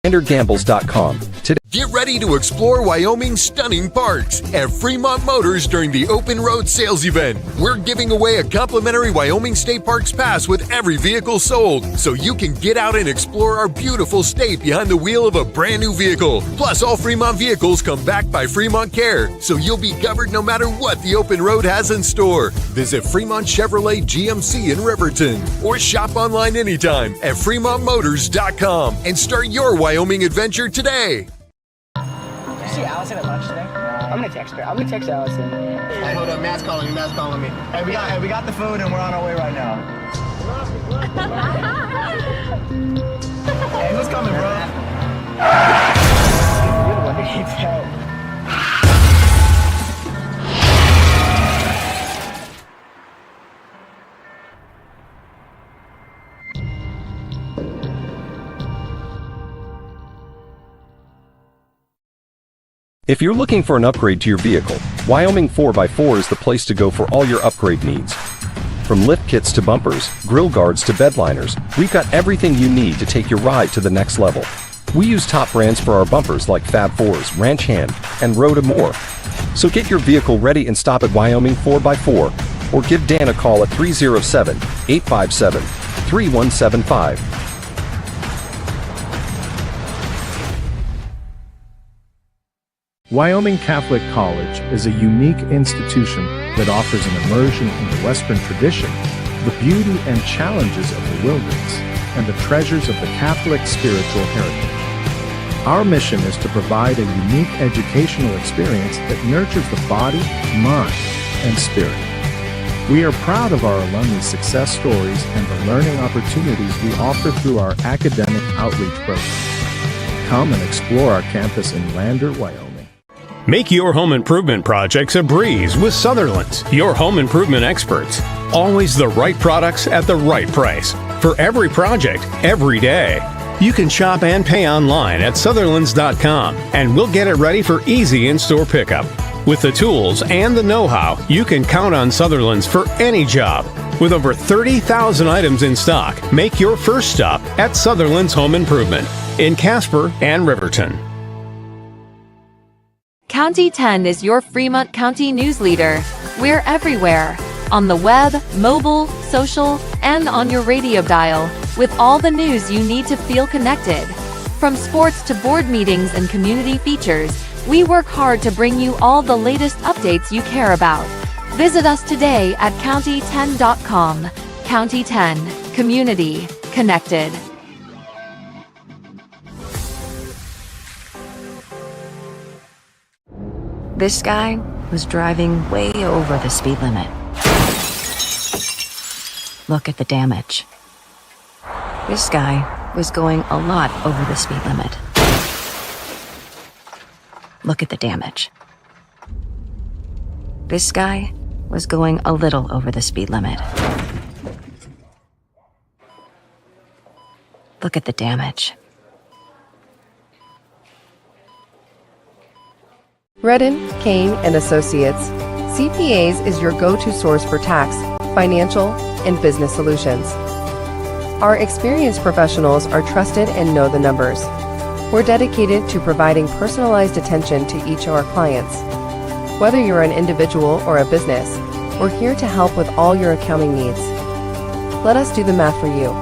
LanderGambles.com. Today. Get ready to explore Wyoming's stunning parks at Fremont Motors during the Open Road Sales Event. We're giving away a complimentary Wyoming State Parks pass with every vehicle sold, so you can get out and explore our beautiful state behind the wheel of a brand new vehicle. Plus, all Fremont vehicles come backed by Fremont Care, so you'll be covered no matter what the open road has in store. Visit Fremont Chevrolet GMC in Riverton or shop online anytime at FremontMotors.com and start your Wyoming adventure today. Did you see Allison at lunch today? I'm gonna text her. I'm gonna text Allison. Hey, hold up, Matt's calling me. Hey, we got the food and we're on our way right now. Hey, who's coming, bro? You're the one who needs help. If you're looking for an upgrade to your vehicle, Wyoming 4x4 is the place to go for all your upgrade needs. From lift kits to bumpers, grill guards to bed liners, we've got everything you need to take your ride to the next level. We use top brands for our bumpers like Fab 4s, Ranch Hand, and Road and more. So get your vehicle ready and stop at Wyoming 4x4 or give Dan a call at 307-857-3175. Wyoming Catholic College is a unique institution that offers an immersion in the Western tradition, the beauty and challenges of the wilderness, and the treasures of the Catholic spiritual heritage. Our mission is to provide a unique educational experience that nurtures the body, mind, and spirit. We are proud of our alumni success stories and the learning opportunities we offer through our academic outreach program. Come and explore our campus in Lander, Wyoming. Make your home improvement projects a breeze with Sutherland's, your home improvement experts. Always the right products at the right price. For every project, every day. You can shop and pay online at Sutherlands.com, and we'll get it ready for easy in-store pickup. With the tools and the know-how, you can count on Sutherland's for any job. With over 30,000 items in stock, make your first stop at Sutherland's Home Improvement in Casper and Riverton. County 10 is your Fremont County news leader. We're everywhere. On the web, mobile, social, and on your radio dial, with all the news you need to feel connected. From sports to board meetings and community features, we work hard to bring you all the latest updates you care about. Visit us today at county10.com. County 10, community connected. This guy was driving way over the speed limit. Look at the damage. This guy was going a lot over the speed limit. Look at the damage. This guy was going a little over the speed limit. Look at the damage. Redden, Kane & Associates, CPAs is your go-to source for tax, financial, and business solutions. Our experienced professionals are trusted and know the numbers. We're dedicated to providing personalized attention to each of our clients. Whether you're an individual or a business, we're here to help with all your accounting needs. Let us do the math for you.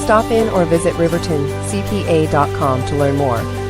Stop in or visit rivertoncpa.com to learn more.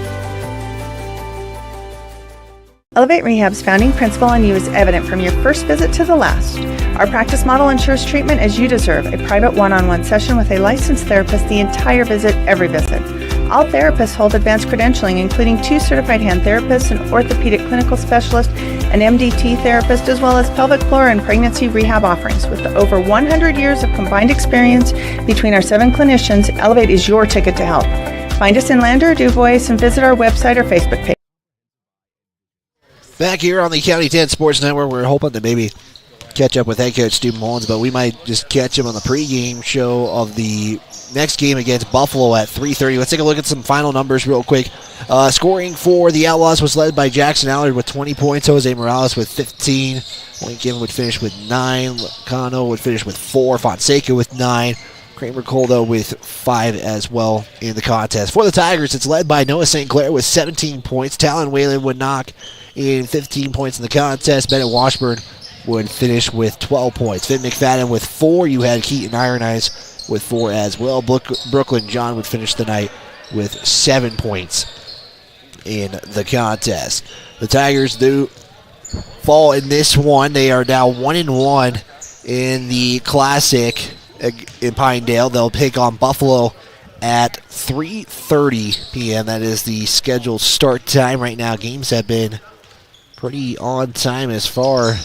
Elevate Rehab's founding principle on you is evident from your first visit to the last. Our practice model ensures treatment as you deserve, a private one-on-one session with a licensed therapist the entire visit, every visit. All therapists hold advanced credentialing, including 2 certified hand therapists, an orthopedic clinical specialist, an MDT therapist, as well as pelvic floor and pregnancy rehab offerings. With over 100 years of combined experience between our 7 clinicians, Elevate is your ticket to health. Find us in Lander or DuBois and visit our website or Facebook page. Back here on the County 10 Sports Network, we're hoping to maybe catch up with head coach Stu Mullins, but we might just catch him on the pregame show of the next game against Buffalo at 3:30. Let's take a look at some final numbers real quick. Scoring for the Outlaws was led by Jackson Allard with 20 points, Jose Morales with 15. Lincoln would finish with 9. Lacano would finish with 4. Fonseca with 9. Kramer Coldo with 5 as well in the contest. For the Tigers, it's led by Noah St. Clair with 17 points. Talon Whalen would knock in 15 points in the contest. Bennett Washburn would finish with 12 points. Finn McFadden with 4. You had Keaton Iron Eyes with 4 as well. Brooklyn John would finish the night with 7 points in the contest. The Tigers do fall in this one. They are now 1-1 in the Classic in Pinedale. They'll pick on Buffalo at 3:30 p.m. That is the scheduled start time right now. Games have been pretty on time as far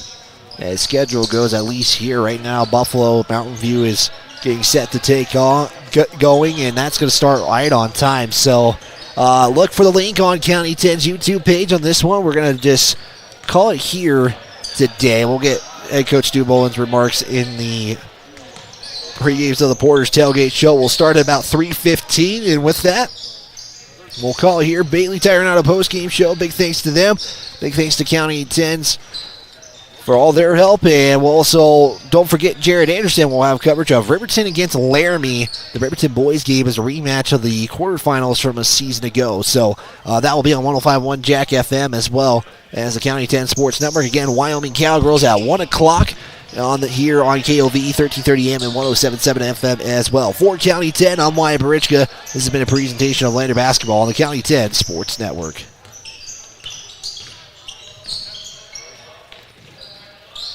as schedule goes, at least here right now. Buffalo Mountain View is getting set to take on going, and that's going to start right on time. So look for the link on County 10's YouTube page on this one. We're going to just call it here today. We'll get head coach Stu Mullins' remarks in the pre-games of the Porter's Tailgate Show. We'll start at about 3:15, and with that, we'll call it here. Bailey Tire and Auto post-game show. Big thanks to them. Big thanks to County 10's for all their help, and we'll also, don't forget, Jared Anderson will have coverage of Riverton against Laramie. The Riverton boys game is a rematch of the quarterfinals from a season ago, so that will be on 105.1 Jack FM as well as the County 10 Sports Network. Again, Wyoming Cowgirls at 1 o'clock here on KOV 1330 AM and 107.7 FM as well. For County 10, I'm Wyatt Barichka. This has been a presentation of Lander Basketball on the County 10 Sports Network.